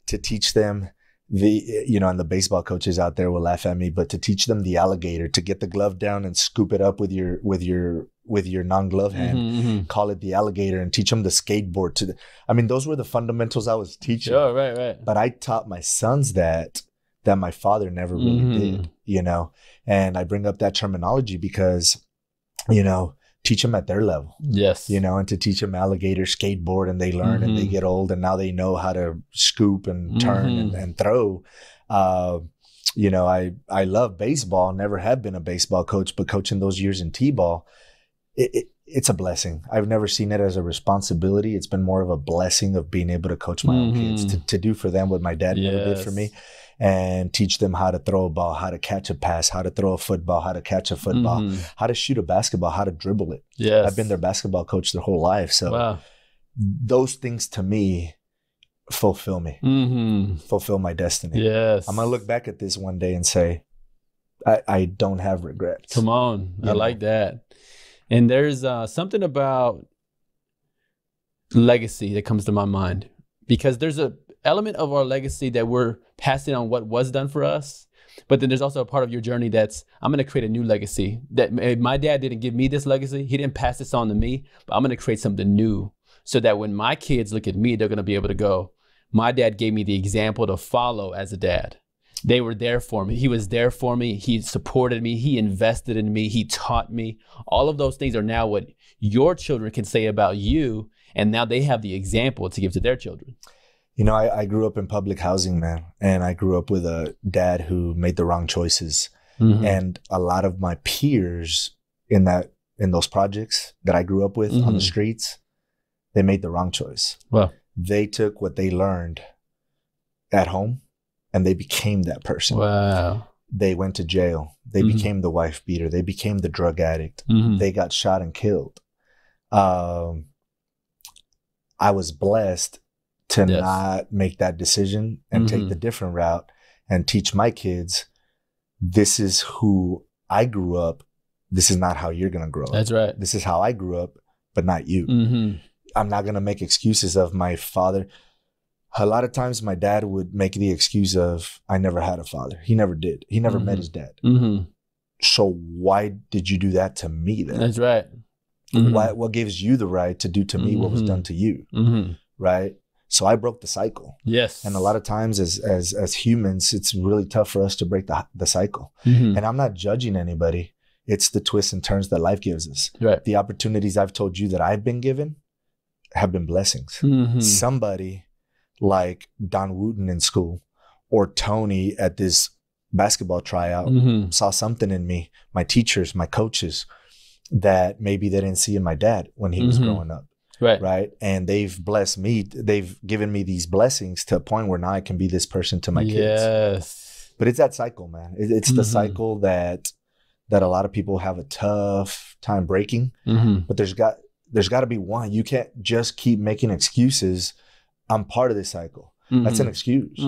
to teach them and the baseball coaches out there will laugh at me, but to teach them the alligator, to get the glove down and scoop it up with your non-glove hand, call it the alligator, and teach them the skateboard. Those were the fundamentals I was teaching. Oh, right. But I taught my sons that my father never really did, you know. And I bring up that terminology because, you know, teach them at their level. Yes. You know, and to teach them alligator, skateboard, and they learn and they get old and now they know how to scoop and turn and throw. You know, I love baseball, never have been a baseball coach, but coaching those years in T-ball, it's a blessing. I've never seen it as a responsibility. It's been more of a blessing of being able to coach my own kids, to do for them what my dad never did for me. And teach them how to throw a ball, how to catch a pass, how to throw a football, how to catch a football, how to shoot a basketball, how to dribble it. Yes. I've been their basketball coach their whole life. So those things to me fulfill me, fulfill my destiny. Yes. I'm going to look back at this one day and say, I don't have regrets. Come on. I like that. And there's something about legacy that comes to my mind, because there's a element of our legacy that we're passing on what was done for us. But then there's also a part of your journey that's, I'm going to create a new legacy. That my dad didn't give me this legacy. He didn't pass this on to me, but I'm going to create something new so that when my kids look at me, they're going to be able to go, my dad gave me the example to follow as a dad. They were there for me. He was there for me. He supported me. He invested in me. He taught me. All of those things are now what your children can say about you. And now they have the example to give to their children. You know, I grew up in public housing, man, and I grew up with a dad who made the wrong choices. And a lot of my peers in those projects that I grew up with on the streets, they made the wrong choice. Wow. They took what they learned at home and they became that person. Wow. They went to jail. They became the wife beater. They became the drug addict. They got shot and killed. I was blessed to not make that decision and take the different route and teach my kids, this is who I grew up. This is not how you're going to grow up. That's right. This is how I grew up, but not you. I'm not going to make excuses of my father. A lot of times my dad would make the excuse of, I never had a father. He never did. He never met his dad. So why did you do that to me then? That's right. What gives you the right to do to me what was done to you? Right? So I broke the cycle. Yes. And a lot of times as humans, it's really tough for us to break the cycle. And I'm not judging anybody. It's the twists and turns that life gives us. Right. The opportunities I've told you that I've been given have been blessings. Somebody like Don Wooten in school or Tony at this basketball tryout saw something in me, my teachers, my coaches, that maybe they didn't see in my dad when he was growing up. Right. And they've blessed me. They've given me these blessings to a point where now I can be this person to my kids. Yes. But it's that cycle, man. It's the cycle that that a lot of people have a tough time breaking. But there's got to be one. You can't just keep making excuses. I'm part of this cycle. That's an excuse.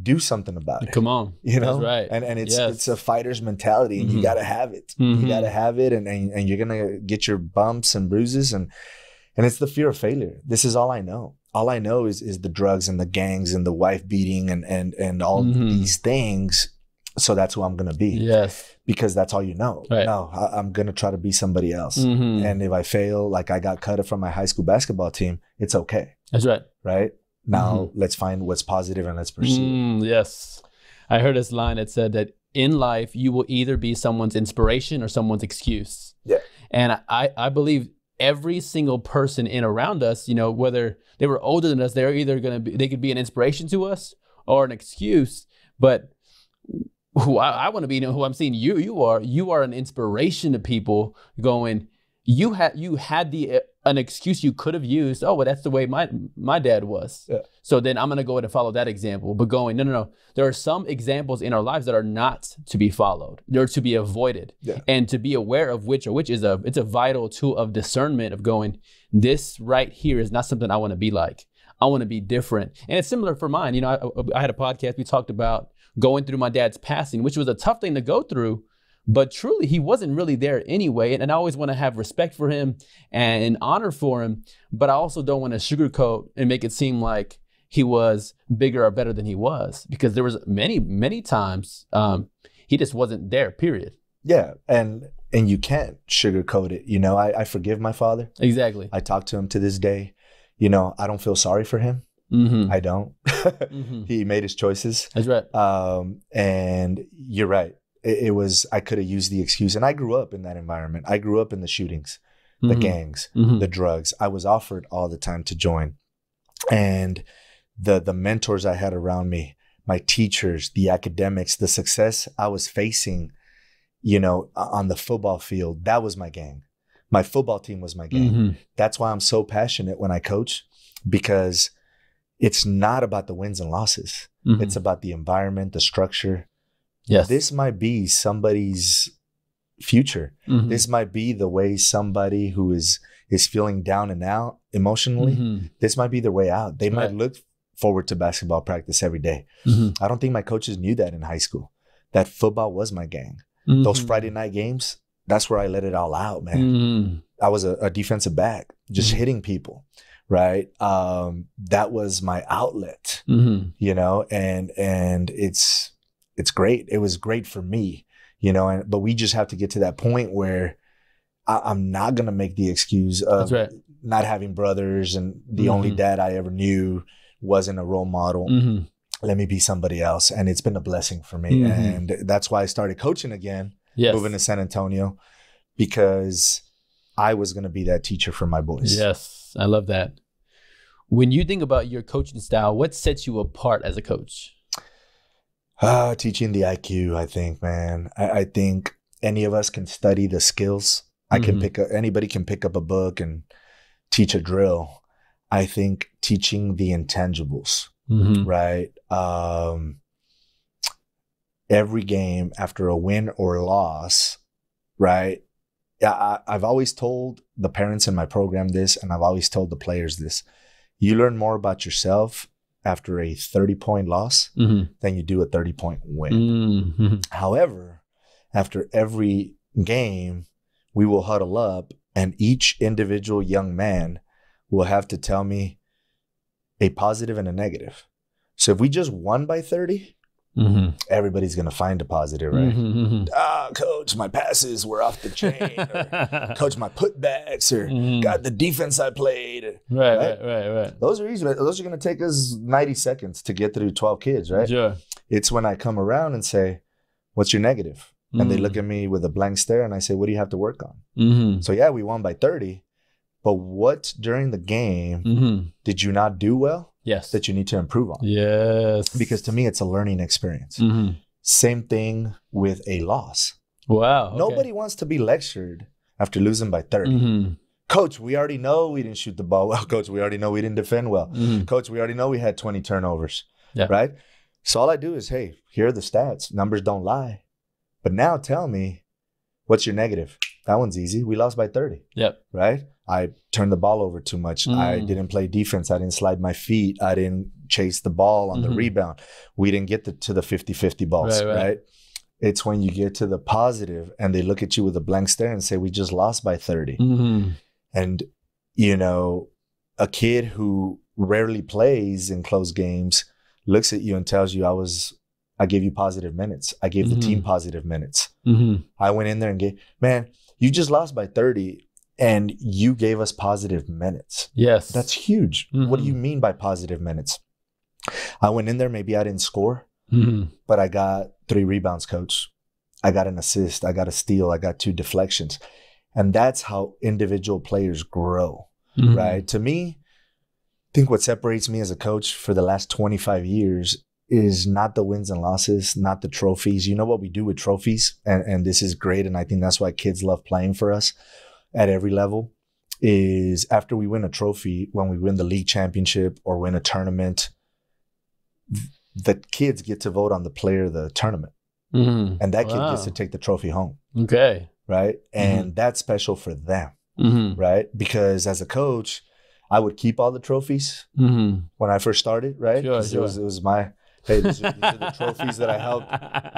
Do something about it. Come on. You know? That's right. And it's a fighter's mentality, and you got to have it. You got to have it, and you're going to get your bumps and bruises, and it's the fear of failure. This is all I know. All I know is the drugs and the gangs and the wife beating and all these things. So that's who I'm going to be. Yes. Because that's all you know. Right. No, I'm going to try to be somebody else. And if I fail, like I got cut from my high school basketball team, it's okay. That's right. Right? Now let's find what's positive and let's pursue it. Yes. I heard this line that said that in life, you will either be someone's inspiration or someone's excuse. Yeah. And I believe every single person in around us, you know, whether they were older than us, they're either going to be, they could be an inspiration to us or an excuse. But who I want to be, you know, who I'm seeing you are an inspiration to people going, you had an excuse you could have used. Oh, well, that's the way my dad was. Yeah. So then I'm going to go ahead and follow that example. But going, no. There are some examples in our lives that are not to be followed. They're to be avoided. Yeah. And to be aware of which is it's a vital tool of discernment of going, this right here is not something I want to be like. I want to be different. And it's similar for mine. You know, I had a podcast. We talked about going through my dad's passing, which was a tough thing to go through. But truly, he wasn't really there anyway. And I always want to have respect for him and honor for him. But I also don't want to sugarcoat and make it seem like he was bigger or better than he was. Because there was many times he just wasn't there, period. Yeah. And you can't sugarcoat it. You know, I forgive my father. Exactly. I talk to him to this day. You know, I don't feel sorry for him. I don't. He made his choices. That's right. And you're right. It was, I could have used the excuse. And I grew up in that environment. I grew up in the shootings, the gangs, the drugs. I was offered all the time to join. And the mentors I had around me, my teachers, the academics, the success I was facing, you know, on the football field, that was my gang. My football team was my gang. That's why I'm so passionate when I coach, because it's not about the wins and losses. It's about the environment, the structure. Yes. This might be somebody's future. This might be the way somebody who is feeling down and out emotionally. This might be their way out. They might look forward to basketball practice every day. I don't think my coaches knew that in high school, that football was my gang. Those Friday night games, that's where I let it all out, man. I was a defensive back, just hitting people, right? That was my outlet, you know, and it's great. It was great for me, you know, but we just have to get to that point where I'm not going to make the excuse of not having brothers and the only dad I ever knew wasn't a role model. Let me be somebody else. And it's been a blessing for me. And that's why I started coaching again, moving to San Antonio, because I was going to be that teacher for my boys. Yes, I love that. When you think about your coaching style, what sets you apart as a coach? Teaching the IQ, I think, man. I think any of us can study the skills. Anybody can pick up a book and teach a drill. I think teaching the intangibles, right? Every game after a win or loss, right? I've always told the parents in my program this, and I've always told the players this. You learn more about yourself after a 30-point loss than you do a 30-point win. However, after every game, we will huddle up and each individual young man will have to tell me a positive and a negative. So if we just won by 30, everybody's going to find a positive, right? Coach, my passes were off the chain. Or, Coach, my putbacks, or God, the defense I played. Right. Those are easy. Those are going to take us 90 seconds to get through 12 kids, right? Sure. It's when I come around and say, what's your negative? And they look at me with a blank stare and I say, what do you have to work on? So yeah, we won by 30, but what during the game did you not do well? Yes. That you need to improve on. Yes. Because to me, it's a learning experience. Same thing with a loss. Wow. Okay. Nobody wants to be lectured after losing by 30. Coach, we already know we didn't shoot the ball well. Coach, we already know we didn't defend well. Coach, we already know we had 20 turnovers. Yeah. Right? So all I do is, hey, here are the stats. Numbers don't lie. But now tell me, What's your negative? That one's easy. We lost by 30. Yep. Right? I turned the ball over too much. I didn't play defense. I didn't slide my feet. I didn't chase the ball on the rebound. We didn't get to the 50-50 balls, right? It's when you get to the positive and they look at you with a blank stare and say, we just lost by 30. And, you know, a kid who rarely plays in close games looks at you and tells you, I gave you positive minutes. I gave the team positive minutes. I went in there and gave, man, you just lost by 30 and you gave us positive minutes. Yes. That's huge. What do you mean by positive minutes? I went in there, maybe I didn't score, but I got 3 rebounds, coach. I got an assist. I got a steal. I got 2 deflections. And that's how individual players grow, right? To me, I think what separates me as a coach for the last 25 years is not the wins and losses, not the trophies. You know what we do with trophies? And this is great. And I think that's why kids love playing for us at every level, is after we win a trophy, when we win the league championship or win a tournament, the kids get to vote on the player of the tournament. And that kid gets to take the trophy home. Okay. Right? And that's special for them. Right? Because as a coach, I would keep all the trophies when I first started, right? Sure. It was my, hey, these are the trophies that I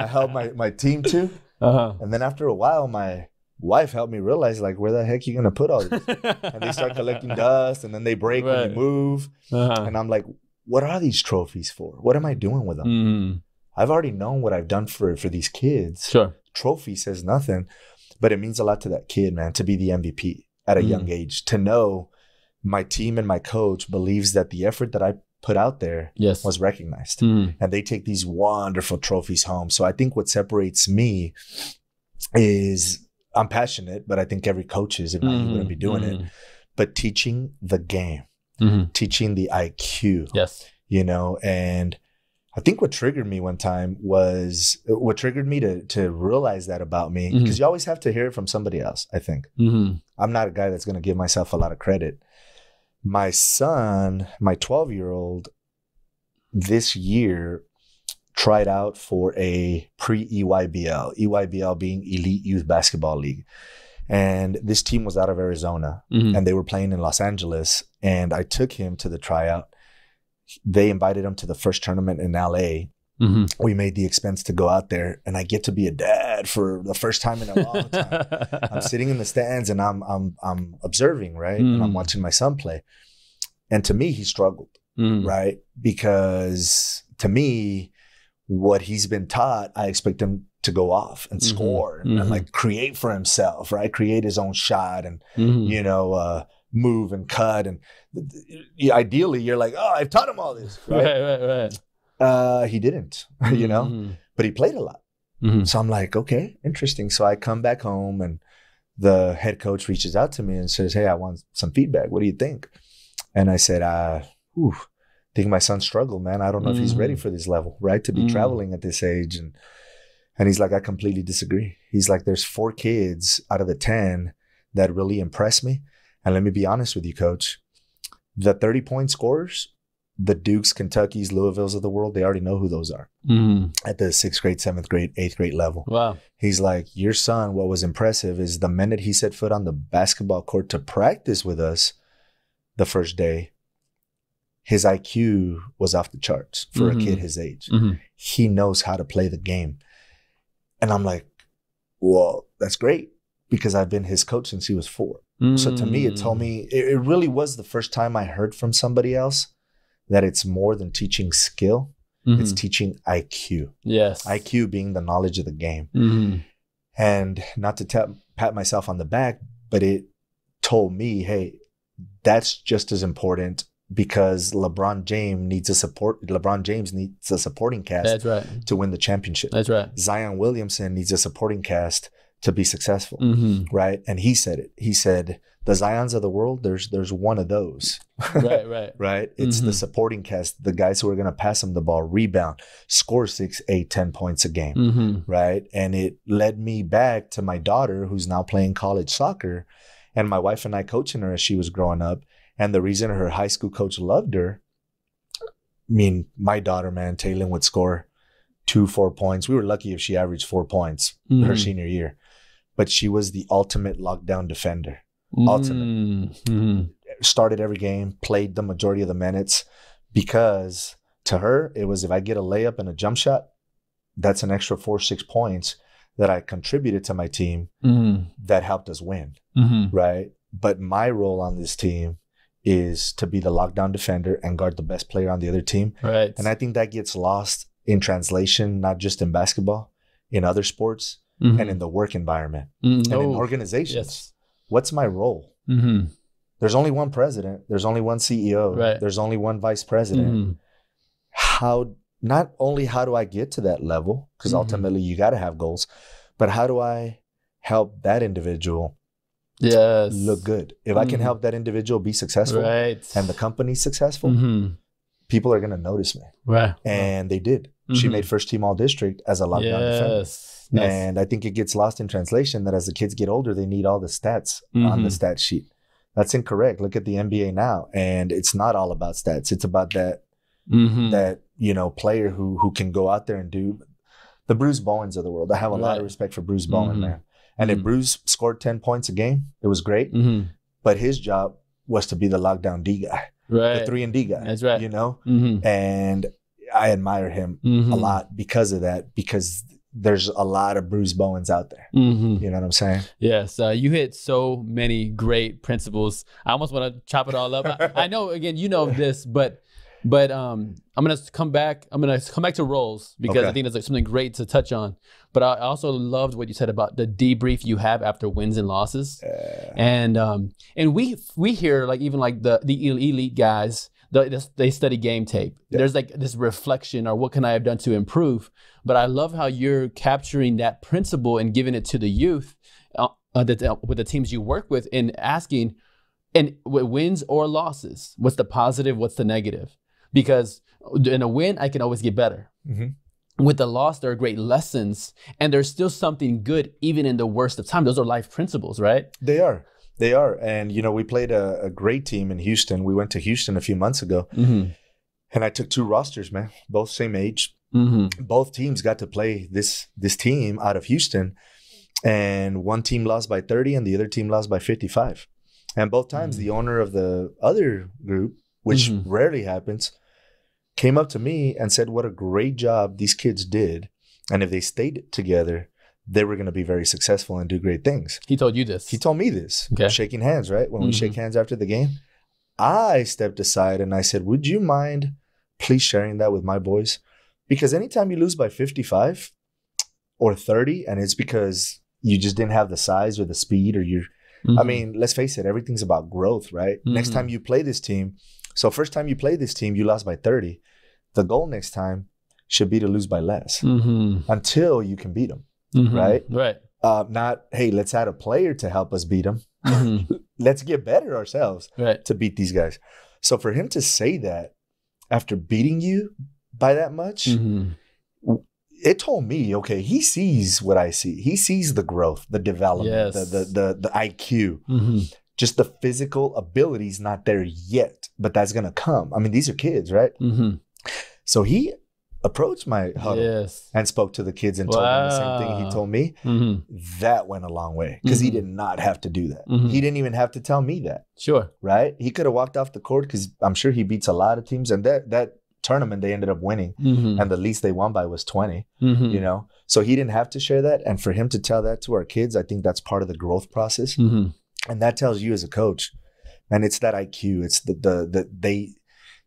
helped my team to. And then after a while, my wife helped me realize, like, where the heck are you going to put all these? And they start collecting dust, and then they break when you move. And I'm like, what are these trophies for? What am I doing with them? I've already known what I've done for these kids. Sure. Trophy says nothing, but it means a lot to that kid, man, to be the MVP at a young age, to know my team and my coach believes that the effort that I put out there was recognized. And they take these wonderful trophies home. So I think what separates me is I'm passionate, but I think every coach is, if not, you wouldn't be doing it. But teaching the game, teaching the IQ, you know, and I think what triggered me one time was what triggered me to realize that about me, because you always have to hear it from somebody else, I think. I'm not a guy that's going to give myself a lot of credit. My son, my 12-year-old, this year tried out for a pre-EYBL, EYBL being Elite Youth Basketball League. And this team was out of Arizona and they were playing in Los Angeles. And I took him to the tryout. They invited him to the first tournament in LA. We made the expense to go out there, and I get to be a dad for the first time in a long time. I'm sitting in the stands and I'm observing, right? And I'm watching my son play. And to me, he struggled, right? Because to me, what he's been taught, I expect him to go off and score and like create for himself, right? Create his own shot and, you know, move and cut. And ideally, you're like, oh, I've taught him all this, right? He didn't, you know, but he played a lot. So I'm like, okay, interesting. So I come back home and the head coach reaches out to me and says, hey, I want some feedback. What do you think? And I said, I think my son struggled, man. I don't know if he's ready for this level, right? To be traveling at this age. And he's like, I completely disagree. He's like, there's 4 kids out of the 10 that really impressed me. And let me be honest with you, coach, the 30-point scorers, the Dukes, Kentuckys, Louisvilles of the world, they already know who those are at the 6th grade, 7th grade, 8th grade level. Wow. He's like, your son, what was impressive is the minute he set foot on the basketball court to practice with us the first day, his IQ was off the charts for a kid his age. He knows how to play the game. And I'm like, well, that's great, because I've been his coach since he was 4. So to me, it told me, it really was the first time I heard from somebody else that it's more than teaching skill. It's teaching IQ. Yes. IQ being the knowledge of the game. And not to pat myself on the back, but it told me, hey, that's just as important, because LeBron James needs a supporting cast to win the championship. That's right. Zion Williamson needs a supporting cast to be successful, right? And he said it. He said, the Zions of the world, there's one of those. Right? It's the supporting cast, the guys who are going to pass them the ball, rebound, score 6, 8, 10 points a game, right? And it led me back to my daughter, who's now playing college soccer, and my wife and I coaching her as she was growing up. And the reason her high school coach loved her, I mean, my daughter, man, Taylin would score 2-4 points. We were lucky if she averaged 4 points her senior year. but she was the ultimate lockdown defender. Ultimate. Started every game, played the majority of the minutes, because to her, it was, if I get a layup and a jump shot, that's an extra 4-6 points that I contributed to my team that helped us win, right? But my role on this team is to be the lockdown defender and guard the best player on the other team. Right. And I think that gets lost in translation, not just in basketball, in other sports, and in the work environment, and in organizations. Yes. What's my role? There's only one president. There's only one CEO. Right. There's only one vice president. Not only how do I get to that level, because ultimately you got to have goals, but how do I help that individual look good? If I can help that individual be successful and the company successful, people are going to notice me. Right. And they did. She made first team all district as a lockdown defender. Nice. And I think it gets lost in translation that as the kids get older, they need all the stats on the stat sheet. That's incorrect. Look at the NBA now. And it's not all about stats. It's about that, that, you know, player who can go out there and do the Bruce Bowens of the world. I have a lot of respect for Bruce Bowen, man. And if Bruce scored 10 points a game, it was great. But his job was to be the lockdown D guy, the 3-and-D guy. That's right. You know? And I admire him a lot because of that, because there's a lot of Bruce Bowens out there. You know what I'm saying? Yes. You hit so many great principles. I almost want to chop it all up. I know, again, you know this, but I'm gonna come back. I'm gonna come back to roles, because I think there's like something great to touch on. But I also loved what you said about the debrief you have after wins and losses. And we hear, like, even like the elite guys, they study game tape. There's like this reflection, or what can I have done to improve? But I love how you're capturing that principle and giving it to the youth with the teams you work with, and asking, and wins or losses, what's the positive, what's the negative? Because in a win, I can always get better. With the loss, there are great lessons, and there's still something good even in the worst of time. Those are life principles, right? They are. And, you know, we played a great team in Houston. We went to Houston a few months ago, and I took 2 rosters, man, both same age. Both teams got to play this team out of Houston, and one team lost by 30 and the other team lost by 55. And both times the owner of the other group, which rarely happens, came up to me and said what a great job these kids did. And if they stayed together, they were going to be very successful and do great things. He told you this? He told me this. Okay. Shaking hands, right? When we shake hands after the game, I stepped aside and I said, would you mind please sharing that with my boys? Because anytime you lose by 55 or 30, and it's because you just didn't have the size or the speed, or you're, I mean, let's face it, everything's about growth, right? Next time you play this team, so first time you play this team, you lost by 30. The goal next time should be to lose by less until you can beat them, right? Right. Not, hey, let's add a player to help us beat them. Let's get better ourselves to beat these guys. So for him to say that after beating you by that much, it told me, okay, he sees what I see. He sees the growth, the development, the IQ. Just the physical ability's not there yet, but that's going to come. I mean, these are kids, right? So he approached my huddle and spoke to the kids and told them the same thing he told me. That went a long way, because he did not have to do that. He didn't even have to tell me that. Right? He could have walked off the court, because I'm sure he beats a lot of teams. And that tournament, they ended up winning. And the least they won by was 20, you know? So he didn't have to share that. And for him to tell that to our kids, I think that's part of the growth process. And that tells you as a coach, and it's that IQ, it's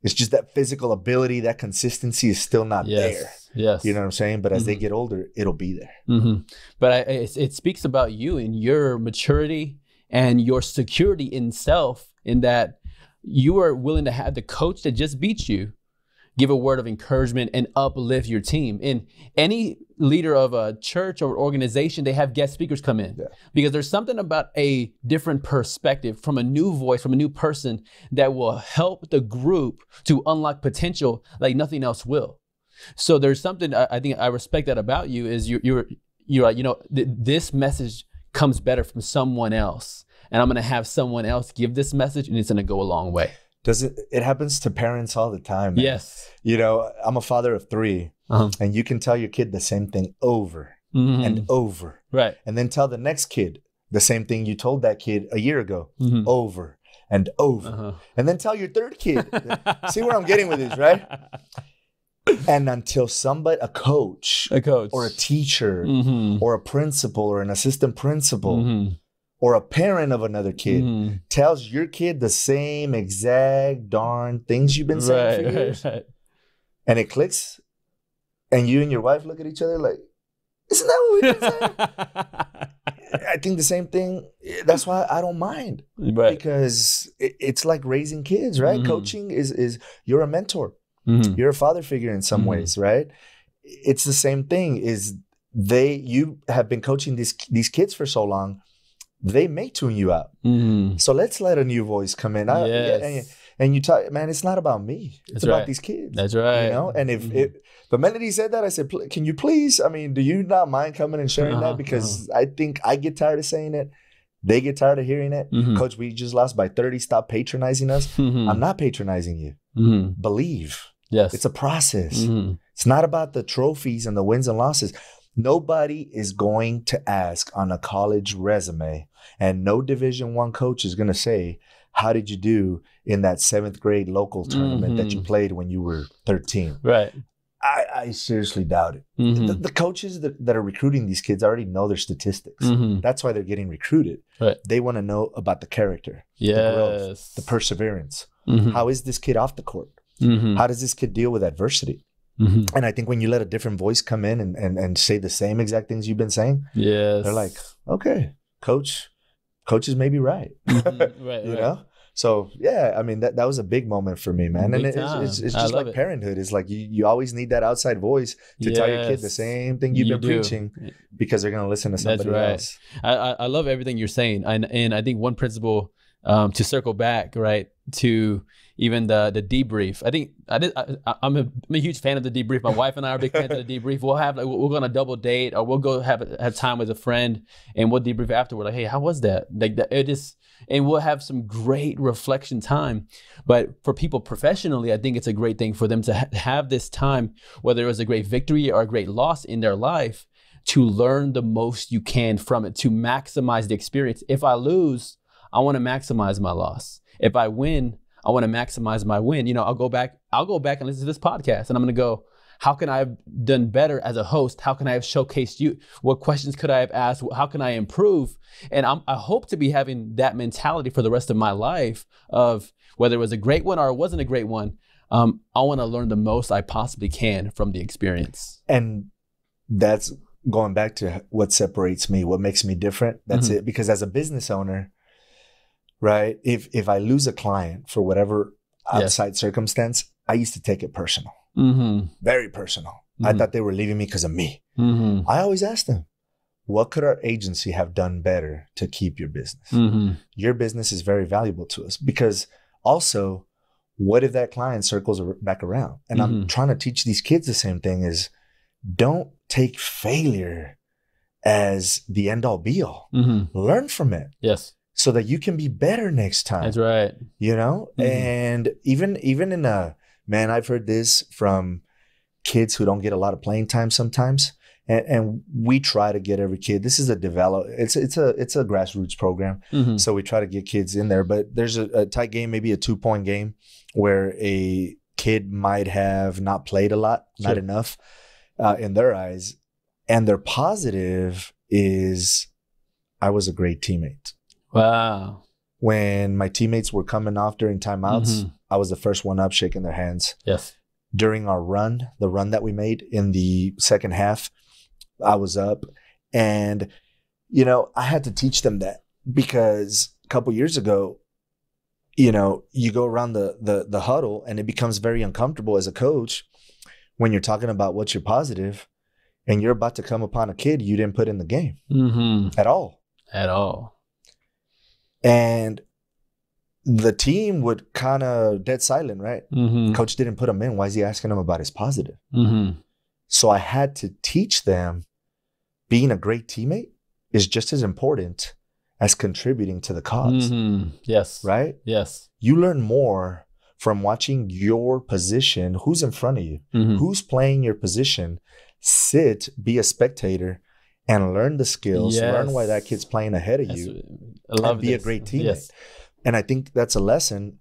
it's just that physical ability, that consistency is still not there. You know what I'm saying? But as they get older, it'll be there. But it speaks about you and your maturity and your security in self, in that you are willing to have the coach that just beat you give a word of encouragement and uplift your team. In any leader of a church or organization, they have guest speakers come in because there's something about a different perspective from a new voice, from a new person that will help the group to unlock potential like nothing else will. So there's something I think I respect that about you is you're like, you know, this message comes better from someone else, and I'm going to have someone else give this message, and it's going to go a long way. It happens to parents all the time, man. Yes. You know, I'm a father of 3, and you can tell your kid the same thing over and over. Right. And then tell the next kid the same thing you told that kid a year ago, over and over. And then tell your third kid. See where I'm getting with this, right? And until somebody, a coach or a teacher or a principal or an assistant principal or a parent of another kid tells your kid the same exact darn things you've been saying for years, and it clicks, and you and your wife look at each other like, isn't that what we've been saying? I think the same thing. That's why I don't mind, because it's like raising kids, right? Coaching is you're a mentor. You're a father figure in some ways, right? It's the same thing. You have been coaching these kids for so long, they may tune you out. So let's let a new voice come in. And you talk, man, it's not about me. It's about these kids. That's right. You know, and if the minute he said that, I said, can you please? I mean, do you not mind coming and sharing that? Because I think I get tired of saying it. They get tired of hearing it. Coach, we just lost by 30. Stop patronizing us. I'm not patronizing you. Believe. Yes. It's a process. It's not about the trophies and the wins and losses. Nobody is going to ask on a college resume, and no Division I coach is going to say, how did you do in that 7th grade local tournament that you played when you were 13? Right. I seriously doubt it. The coaches that are recruiting these kids already know their statistics. That's why they're getting recruited. Right. They want to know about the character, the growth, the perseverance. How is this kid off the court? How does this kid deal with adversity? And I think when you let a different voice come in and say the same exact things you've been saying, they're like, okay, coach is maybe right. You know? So yeah, I mean, that was a big moment for me, man. And it's just like parenthood. It's like you always need that outside voice to tell your kid the same thing you've been preaching, because they're going to listen to somebody else. I love everything you're saying. And I think one principle, to circle back, right, to even the debrief. I'm a huge fan of the debrief. My wife and I are big fans of the debrief. We're gonna double date, or we'll go have time with a friend, and we'll debrief afterward. Like, hey, how was that? Like and we'll have some great reflection time. But for people professionally, I think it's a great thing for them to have this time, whether it was a great victory or a great loss in their life, to learn the most you can from it, to maximize the experience. If I lose, I want to maximize my loss. If I win, I want to maximize my win. You know, I'll go back and listen to this podcast, and I'm going to go, how can I have done better as a host? How can I have showcased you? What questions could I have asked? How can I improve? And I hope to be having that mentality for the rest of my life, of whether it was a great one or it wasn't a great one. I want to learn the most I possibly can from the experience. And that's going back to what separates me, what makes me different. That's it. Because as a business owner, right, if I lose a client for whatever outside circumstance, I used to take it personal. Very personal. I thought they were leaving me because of me. I always asked them, what could our agency have done better to keep your business? Your business is very valuable to us. Because also, what if that client circles back around? And I'm trying to teach these kids the same thing, is don't take failure as the end all be all. Learn from it. Yes. So that you can be better next time. That's right. You know? And even in man, I've heard this from kids who don't get a lot of playing time sometimes. And we try to get every kid. This is it's a grassroots program. So we try to get kids in there. But there's a tight game, maybe a 2-point game, where a kid might have not played a lot, not enough in their eyes. And their positive is, I was a great teammate. Wow. When my teammates were coming off during timeouts, I was the first one up shaking their hands. Yes. During our run, the run that we made in the second half, I was up. And, you know, I had to teach them that, because a couple years ago, you know, you go around the huddle and it becomes very uncomfortable as a coach when you're talking about what's your positive and you're about to come upon a kid you didn't put in the game at all. At all. And the team would kind of dead silent, right? Coach didn't put him in. Why is he asking him about his positive? So I had to teach them being a great teammate is just as important as contributing to the cause. Yes. Right? Yes. You learn more from watching your position, who's in front of you, who's playing your position, sit, be a spectator, and learn the skills, learn why that kid's playing ahead of you, and be a great teammate. Yes. And I think that's a lesson.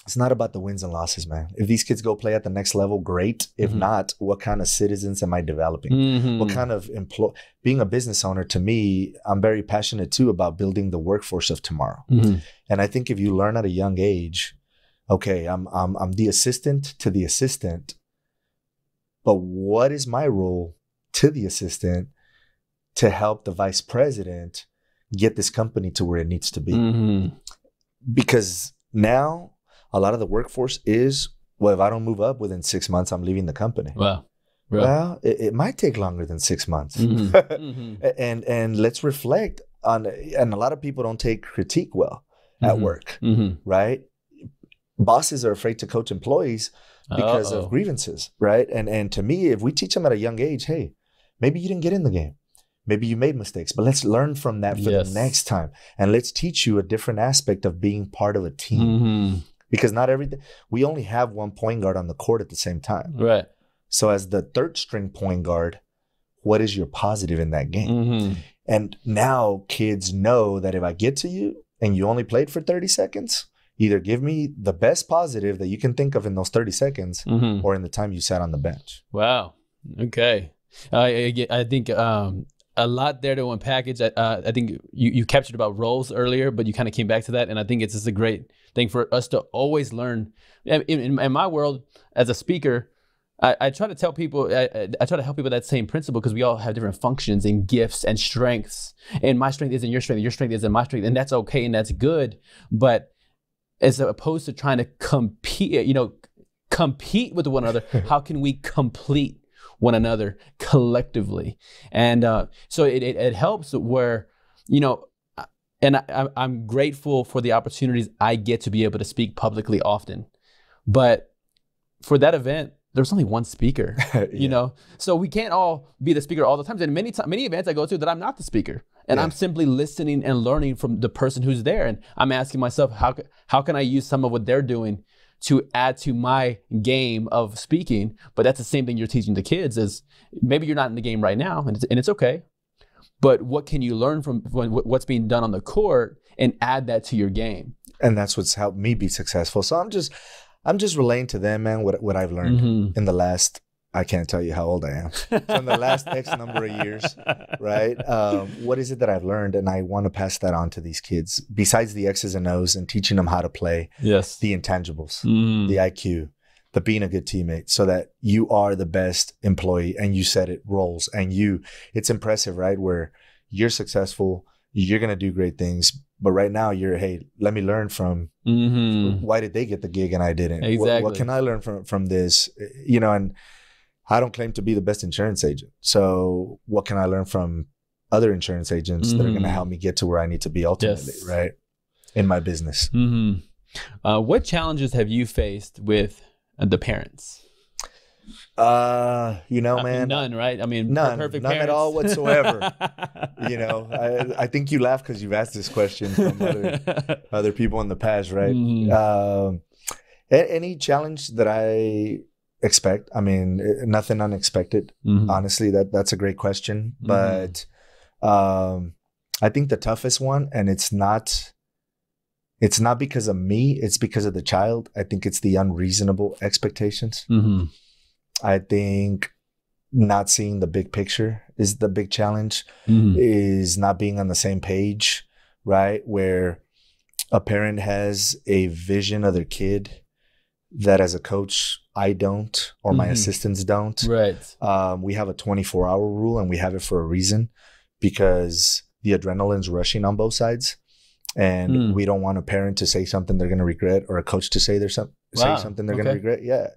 It's not about the wins and losses, man. If these kids go play at the next level, great. If not, what kind of citizens am I developing? What kind of being a business owner, to me, I'm very passionate too about building the workforce of tomorrow. And I think if you learn at a young age, okay, I'm the assistant to the assistant, but what is my role to the assistant to help the vice president get this company to where it needs to be? Because now a lot of the workforce is, well, if I don't move up within 6 months, I'm leaving the company. Wow. Well, it might take longer than 6 months. And let's reflect on, and a lot of people don't take critique well at work, right? Bosses are afraid to coach employees because of grievances, right? And to me, if we teach them at a young age, hey, maybe you didn't get in the game. Maybe you made mistakes, but let's learn from that for the next time. And let's teach you a different aspect of being part of a team. Because not everything, we only have one point guard on the court at the same time. Right. So as the third string point guard, what is your positive in that game? And now kids know that if I get to you and you only played for 30 seconds, either give me the best positive that you can think of in those 30 seconds or in the time you sat on the bench. Wow. Okay. I think a lot there to unpack. I think you captured about roles earlier, but you kind of came back to that. And I think it's just a great thing for us to always learn. In my world, as a speaker, I try to tell people, I try to help people that same principle, because we all have different functions and gifts and strengths. And my strength isn't your strength, your strength isn't my strength. And that's okay and that's good. But as opposed to trying to compete with one another, how can we complete one another collectively? And so it helps where, and I'm grateful for the opportunities I get to be able to speak publicly often. But for that event, there's only one speaker, so we can't all be the speaker all the time. And many events I go to that I'm not the speaker, and I'm simply listening and learning from the person who's there. And I'm asking myself, how can I use some of what they're doing to add to my game of speaking? But that's the same thing you're teaching the kids, is maybe you're not in the game right now, and it's okay. But what can you learn from what's being done on the court and add that to your game? And that's what's helped me be successful. So I'm just relaying to them, man, what I've learned in the last, I can't tell you how old I am, from the last X number of years, right? What is it that I've learned? And I want to pass that on to these kids, besides the X's and O's and teaching them how to play, the intangibles, the IQ, the being a good teammate, so that you are the best employee. And you said it, roles. And it's impressive, right? Where you're successful, you're going to do great things. But right now hey, let me learn from why did they get the gig and I didn't? Exactly. What can I learn from this? And I don't claim to be the best insurance agent. So what can I learn from other insurance agents that are going to help me get to where I need to be ultimately, right? In my business. What challenges have you faced with the parents? Man, none, right? I mean, none parents. At all whatsoever. I think you laugh because you've asked this question from other people in the past, right? Any challenge that I expect, I mean, nothing unexpected. Honestly, that's a great question. But I think the toughest one, and it's not because of me, it's because of the child. I think it's the unreasonable expectations. I think not seeing the big picture is the big challenge, is not being on the same page, right? Where a parent has a vision of their kid that as a coach, I don't, or my assistants don't. Right. We have a 24-hour rule, and we have it for a reason, because the adrenaline's rushing on both sides. And we don't want a parent to say something they're going to regret, or a coach to say something they're going to regret. Yeah.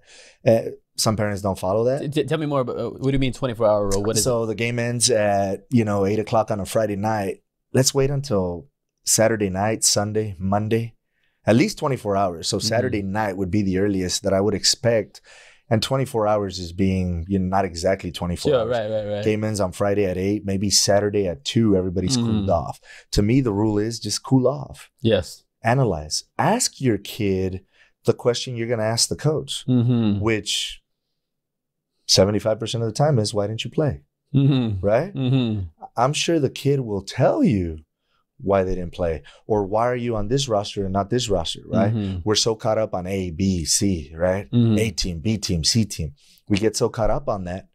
Some parents don't follow that. Tell me more about, what do you mean 24-hour rule? What is so the game ends at 8:00 on a Friday night. Let's wait until Saturday night, Sunday, Monday, at least 24 hours. So Saturday night would be the earliest that I would expect. And 24 hours is being not exactly 24 hours. Right. Game ends on Friday at 8, maybe Saturday at 2, everybody's cooled off. To me, the rule is just cool off. Yes. Analyze. Ask your kid the question you're going to ask the coach, which 75% of the time is, why didn't you play? Right? I'm sure the kid will tell you why they didn't play, or why are you on this roster and not this roster, right? We're so caught up on A, B, C, right? A team, B team, C team. We get so caught up on that.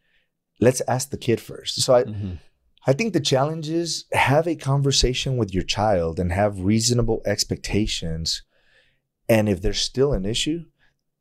Let's ask the kid first. So I think the challenge is have a conversation with your child and have reasonable expectations. And if there's still an issue,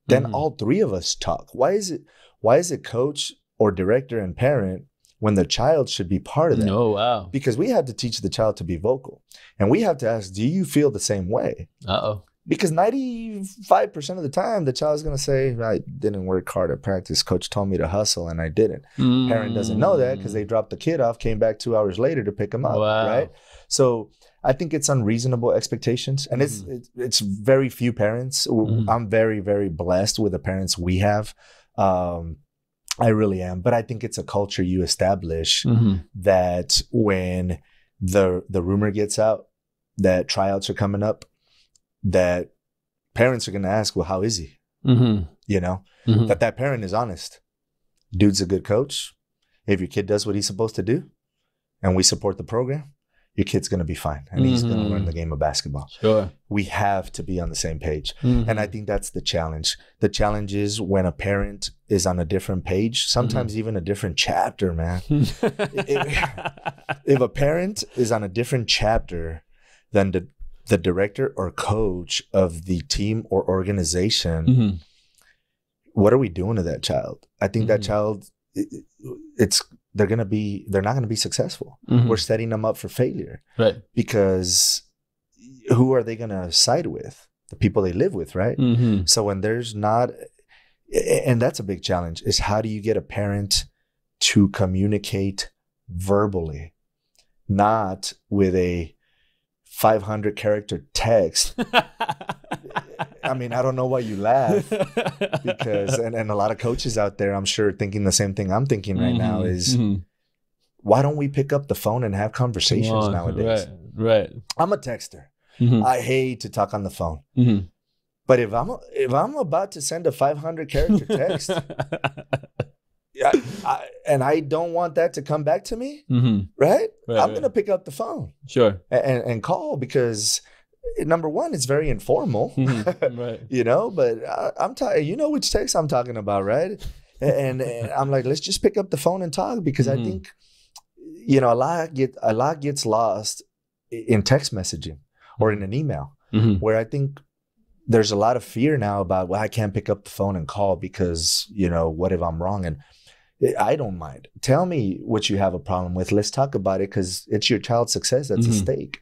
then all three of us talk. Why is it coach or director and parent when the child should be part of that? Oh, wow. Because we have to teach the child to be vocal. And we have to ask, do you feel the same way? Uh-oh. Because 95% of the time, the child's going to say, I didn't work hard at practice. Coach told me to hustle and I didn't. Parent doesn't know that because they dropped the kid off, came back 2 hours later to pick him up, right? So I think it's unreasonable expectations. And it's very few parents. I'm very, very blessed with the parents we have. I really am. But I think it's a culture you establish that when the rumor gets out that tryouts are coming up, that parents are going to ask, well, how is he? You know, that parent is honest. Dude's a good coach. If your kid does what he's supposed to do and we support the program, your kid's going to be fine. And he's going to learn the game of basketball. Sure. We have to be on the same page. And I think that's the challenge. The challenge is when a parent is on a different page, sometimes even a different chapter, man. If a parent is on a different chapter than the director or coach of the team or organization, what are we doing to that child? I think that child, they're not going to be successful. We're setting them up for failure, right? Because who are they going to side with? The people they live with, right? So when there's not, and that's a big challenge, is how do you get a parent to communicate verbally, not with a 500 character text. I mean, I don't know why you laugh, because, and a lot of coaches out there, I'm sure, thinking the same thing I'm thinking right now is, why don't we pick up the phone and have conversations nowadays? Right. I'm a texter. I hate to talk on the phone. But if I'm about to send a 500 character text, and I don't want that to come back to me, right? I'm going to pick up the phone. Sure. And call, because number one, it's very informal, right? You know, but I'm tired. You know which text I'm talking about, right? And I'm like, let's just pick up the phone and talk, because I think, you know, a lot gets lost in text messaging or in an email, where I think there's a lot of fear now about, well, I can't pick up the phone and call because, you know, what if I'm wrong? And I don't mind. Tell me what you have a problem with. Let's talk about it, because it's your child's success that's at stake.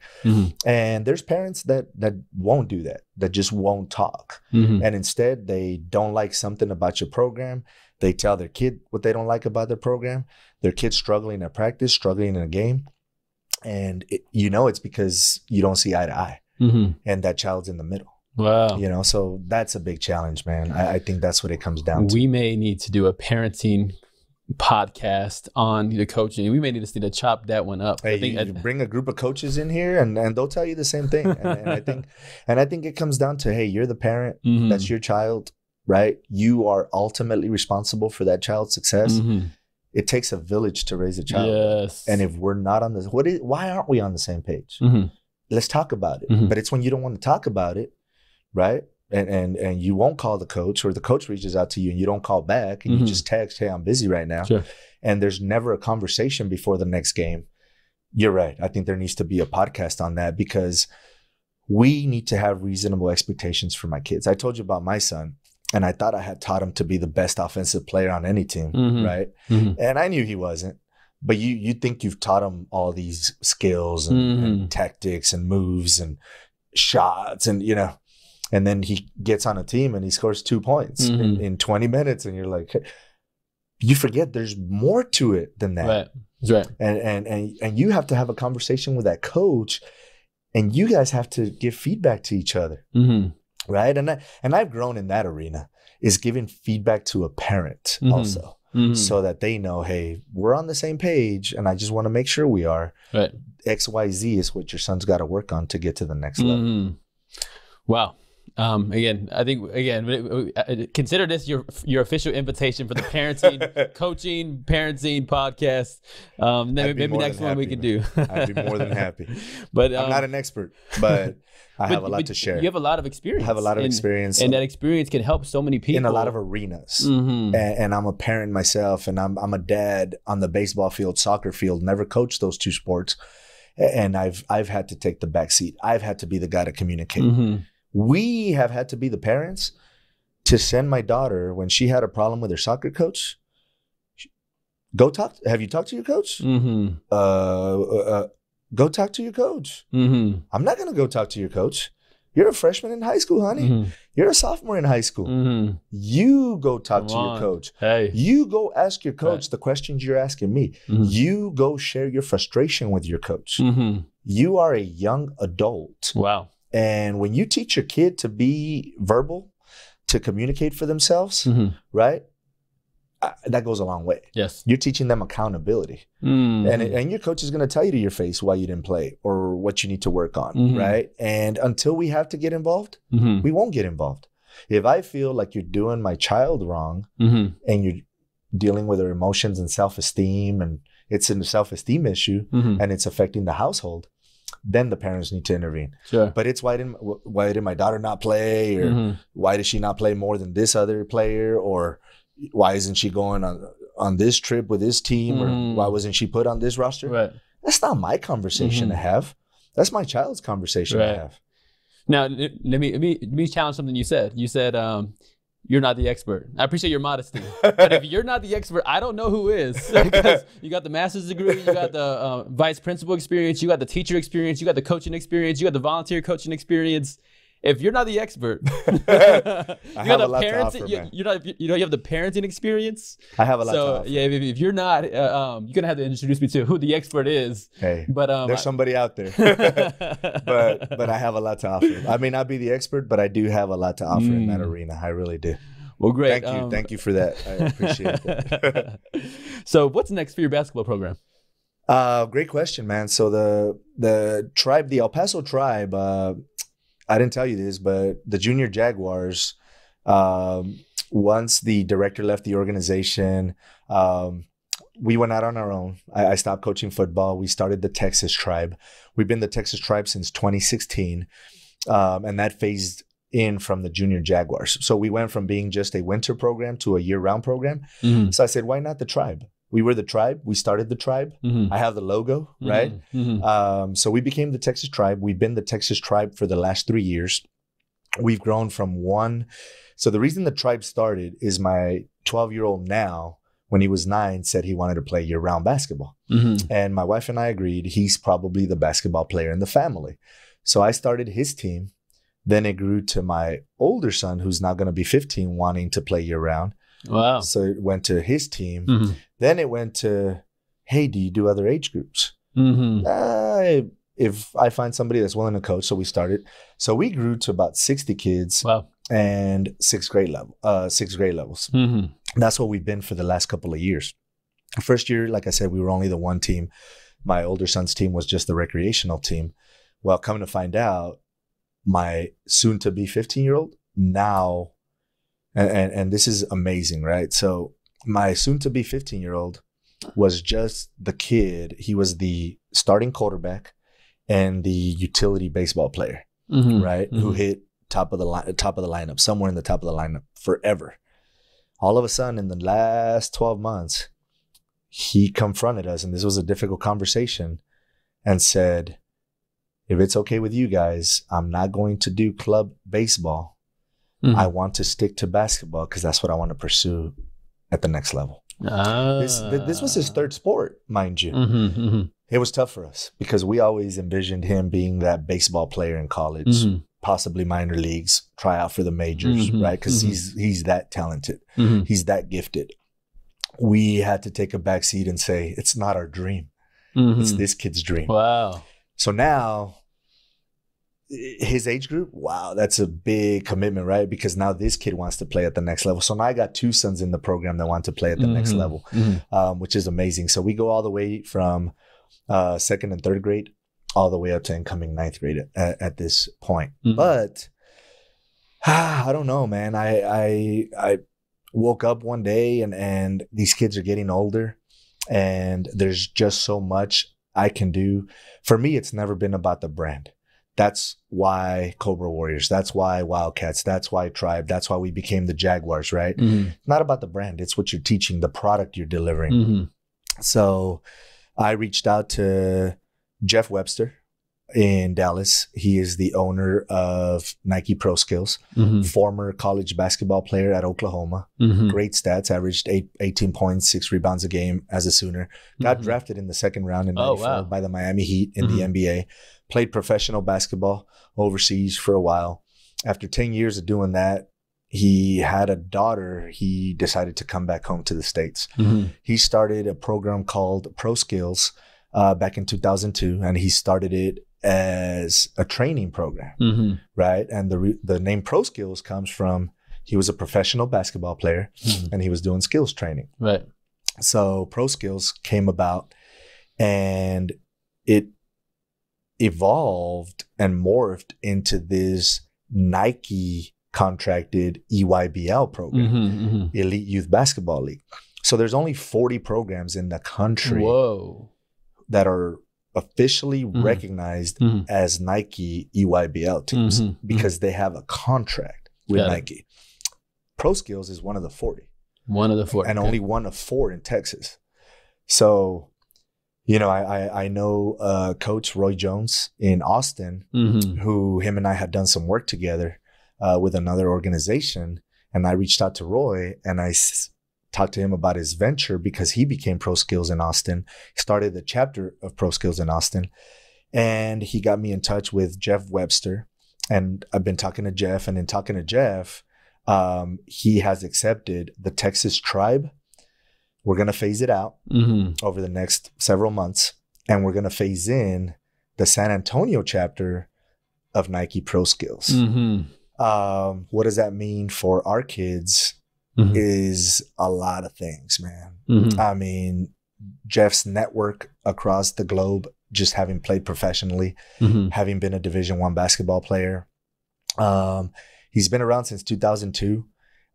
And there's parents that won't do that, that just won't talk. And instead, they don't like something about your program. They tell their kid what they don't like about their program. Their kid's struggling at practice, struggling in a game. And you know it's because you don't see eye to eye. And that child's in the middle. Wow. You know, so that's a big challenge, man. I think that's what it comes down to. We may need to do a parenting podcast on the coaching. We may need to chop that one up. Hey, you bring a group of coaches in here and they'll tell you the same thing. And I think it comes down to, hey, you're the parent. That's your child, right? You are ultimately responsible for that child's success. It takes a village to raise a child. Yes. And if we're not on this, why aren't we on the same page? Let's talk about it. But it's when you don't want to talk about it, right? And you won't call the coach, or the coach reaches out to you and you don't call back, and you just text, hey, I'm busy right now. Sure. And there's never a conversation before the next game. You're right. I think there needs to be a podcast on that, because we need to have reasonable expectations for my kids. I told you about my son, and I thought I had taught him to be the best offensive player on any team, right? And I knew he wasn't. But you think you've taught him all these skills and tactics and moves and shots, and, you know, and then he gets on a team and he scores 2 points in 20 minutes. And you're like, hey, you forget there's more to it than that. Right. That's right. And you have to have a conversation with that coach, and you guys have to give feedback to each other. Right. And I've grown in that arena, is giving feedback to a parent also. So that they know, hey, we're on the same page, and I just want to make sure we are. Right. XYZ is what your son's got to work on to get to the next level. Wow. Again, I think consider this your official invitation for the parenting, coaching, parenting podcast. Maybe next one we could do. I'd be more than happy. But I'm not an expert, but I have a lot to share. You have a lot of experience. I have a lot of experience, and that experience can help so many people in a lot of arenas. And I'm a parent myself, and I'm a dad on the baseball field, soccer field. Never coached those two sports, and I've had to take the back seat. I've had to be the guy to communicate. We have had to be the parents to send my daughter when she had a problem with her soccer coach. Have you talked to your coach? Go talk to your coach. I'm not going to go talk to your coach. You're a freshman in high school, honey. You're a sophomore in high school. You go talk to your coach. Hey. You go ask your coach the questions you're asking me. You go share your frustration with your coach. You are a young adult. Wow. And when you teach your kid to be verbal, to communicate for themselves, right? That goes a long way. Yes. You're teaching them accountability. And your coach is going to tell you to your face why you didn't play or what you need to work on, right? And until we have to get involved, we won't get involved. If I feel like you're doing my child wrong and you're dealing with their emotions and self-esteem, and it's a self-esteem issue and it's affecting the household, then the parents need to intervene. Sure. But it's why did my daughter not play, or why did she not play more than this other player, or why isn't she going on this trip with this team, or why wasn't she put on this roster? Right. That's not my conversation to have. That's my child's conversation to have. Now, let me challenge something you said. You said you're not the expert. I appreciate your modesty. But if you're not the expert, I don't know who is. Because you got the master's degree, you got the vice principal experience, you got the teacher experience, you got the coaching experience, you got the volunteer coaching experience. If you're not the expert, you have a lot to offer, man. You have the parenting experience. I have a lot to offer. Yeah, if you're not, you're gonna have to introduce me to who the expert is. Hey, but there's somebody out there. but I have a lot to offer. I may not be the expert, but I do have a lot to offer in that arena. I really do. Well, great. Thank you for that. I appreciate that. So, what's next for your basketball program? Great question, man. So the tribe, the El Paso tribe. I didn't tell you this, but the Junior Jaguars, once the director left the organization, we went out on our own. I stopped coaching football. We started the Texas tribe. We've been the Texas tribe since 2016, and that phased in from the Junior Jaguars. So we went from being just a winter program to a year-round program. So I said, why not the tribe? We were the tribe. We started the tribe. I have the logo, right? So we became the Texas tribe. We've been the Texas tribe for the last 3 years. We've grown from one. So the reason the tribe started is my 12-year-old now, when he was 9, said he wanted to play year-round basketball. And my wife and I agreed he's probably the basketball player in the family. So I started his team. Then it grew to my older son, who's now going to be 15, wanting to play year-round. Wow. So it went to his team. Then it went to, hey, do you do other age groups? If I find somebody that's willing to coach. So we started. So we grew to about 60 kids. Wow. And sixth grade levels. That's what we've been for the last couple of years. First year, like I said, we were only the one team. My older son's team was just the recreational team. Well, coming to find out, my soon-to-be 15-year-old now, and this is amazing, right? So my soon-to-be 15-year-old was just the kid. He was the starting quarterback and the utility baseball player, right? Who hit top of the lineup, somewhere in the top of the lineup forever. All of a sudden, in the last 12 months, he confronted us, and this was a difficult conversation, and said, if it's okay with you guys, I'm not going to do club baseball. I want to stick to basketball because that's what I want to pursue at the next level. This was his third sport, mind you. It was tough for us because we always envisioned him being that baseball player in college, possibly minor leagues, try out for the majors, right? Because he's that talented. He's that gifted. We had to take a back seat and say, it's not our dream. It's this kid's dream. Wow. So now, his age group, wow, that's a big commitment, right? Because now this kid wants to play at the next level. So now I got 2 sons in the program that want to play at the next level, which is amazing. So we go all the way from 2nd and 3rd grade all the way up to incoming 9th grade at this point. But I don't know, man. I woke up one day and these kids are getting older, and there's just so much I can do. For me, it's never been about the brand. That's why Cobra Warriors. That's why Wildcats. That's why Tribe. That's why we became the Jaguars, right? Mm-hmm. It's not about the brand. It's what you're teaching, the product you're delivering. Mm-hmm. So I reached out to Jeff Webster in Dallas. He is the owner of Nike ProSkills, Mm-hmm. former college basketball player at Oklahoma. Mm-hmm. Great stats, averaged 18 points, 6 rebounds a game as a Sooner. Got Mhm. drafted in the second round in Oh, 94 wow. by the Miami Heat in Mhm. the NBA. Played professional basketball overseas for a while. After 10 years of doing that, he had a daughter. He decided to come back home to the States. Mm-hmm. He started a program called ProSkills back in 2002, and he started it as a training program, Mm-hmm. right? And the name ProSkills comes from he was a professional basketball player, Mhm. and he was doing skills training. Right. So ProSkills came about, and it evolved and morphed into this Nike contracted EYBL program, Mm-hmm. Mm-hmm. Elite Youth Basketball League. So there's only 40 programs in the country Whoa. that are officially Mhm. recognized Mhm. as Nike EYBL teams Mhm. because they have a contract with Got it. Nike. ProSkills is one of the 40 One of the four. and only one of 4 in Texas. So, you know, I know Coach Roy Jones in Austin, Mm-hmm. who him and I had done some work together with another organization. And I reached out to Roy and I talked to him about his venture because he became ProSkills in Austin. He started the chapter of ProSkills in Austin. And he got me in touch with Jeff Webster. And I've been talking to Jeff. And in talking to Jeff, he has accepted the Texas Tribe. We're going to phase it out Mm-hmm. over the next several months. And we're going to phase in the San Antonio chapter of Nike ProSkills. Mm-hmm. What does that mean for our kids Mm-hmm. is a lot of things, man. Mm-hmm. I mean, Jeff's network across the globe, just having played professionally, Mm-hmm. having been a Division I basketball player. He's been around since 2002.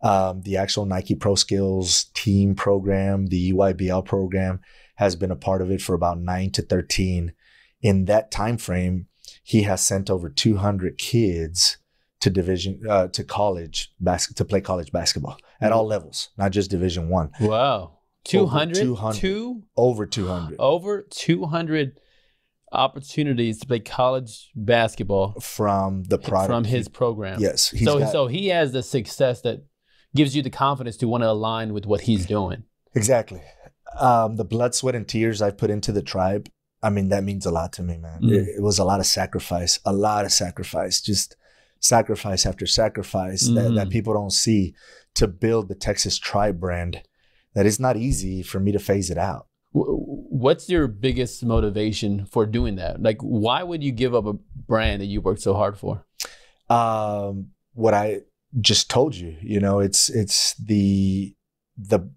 The actual Nike ProSkills team program, the EYBL program, has been a part of it for about 9 to 13. In that time frame, he has sent over 200 kids to to college to play college basketball at all levels, not just Division I. Wow. 200? 200. Over 200 Over 200 opportunities to play college basketball from the product from his program. Yes. So he has the success that gives you the confidence to want to align with what he's doing. Exactly. The blood, sweat, and tears I've put into the tribe, I mean, that means a lot to me, man. Mm. It was a lot of sacrifice, just sacrifice after sacrifice that people don't see to build the Texas Tribe brand. That is not easy for me to phase it out. What's your biggest motivation for doing that? Like, why would you give up a brand that you worked so hard for? What I just told you, you know, it's the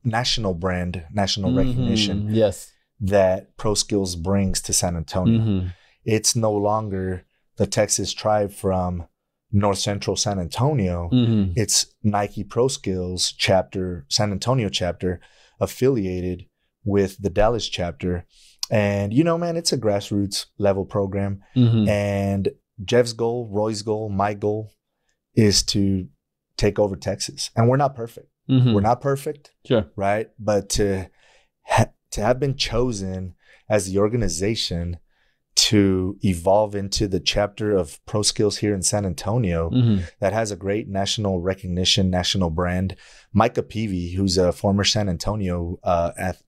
national brand, national recognition Yes. that ProSkills brings to San Antonio. Mm-hmm. It's no longer the Texas Tribe from North Central San Antonio. Mm-hmm. It's Nike ProSkills chapter, San Antonio chapter, affiliated with the Dallas chapter. And, you know, man, it's a grassroots level program. Mm-hmm. And Jeff's goal, Roy's goal, my goal is to take over Texas. And we're not perfect. Mm-hmm. We're not perfect. Sure. Right? But to have been chosen as the organization to evolve into the chapter of ProSkills here in San Antonio that has a great national recognition, national brand. Micah Peavy, who's a former San Antonio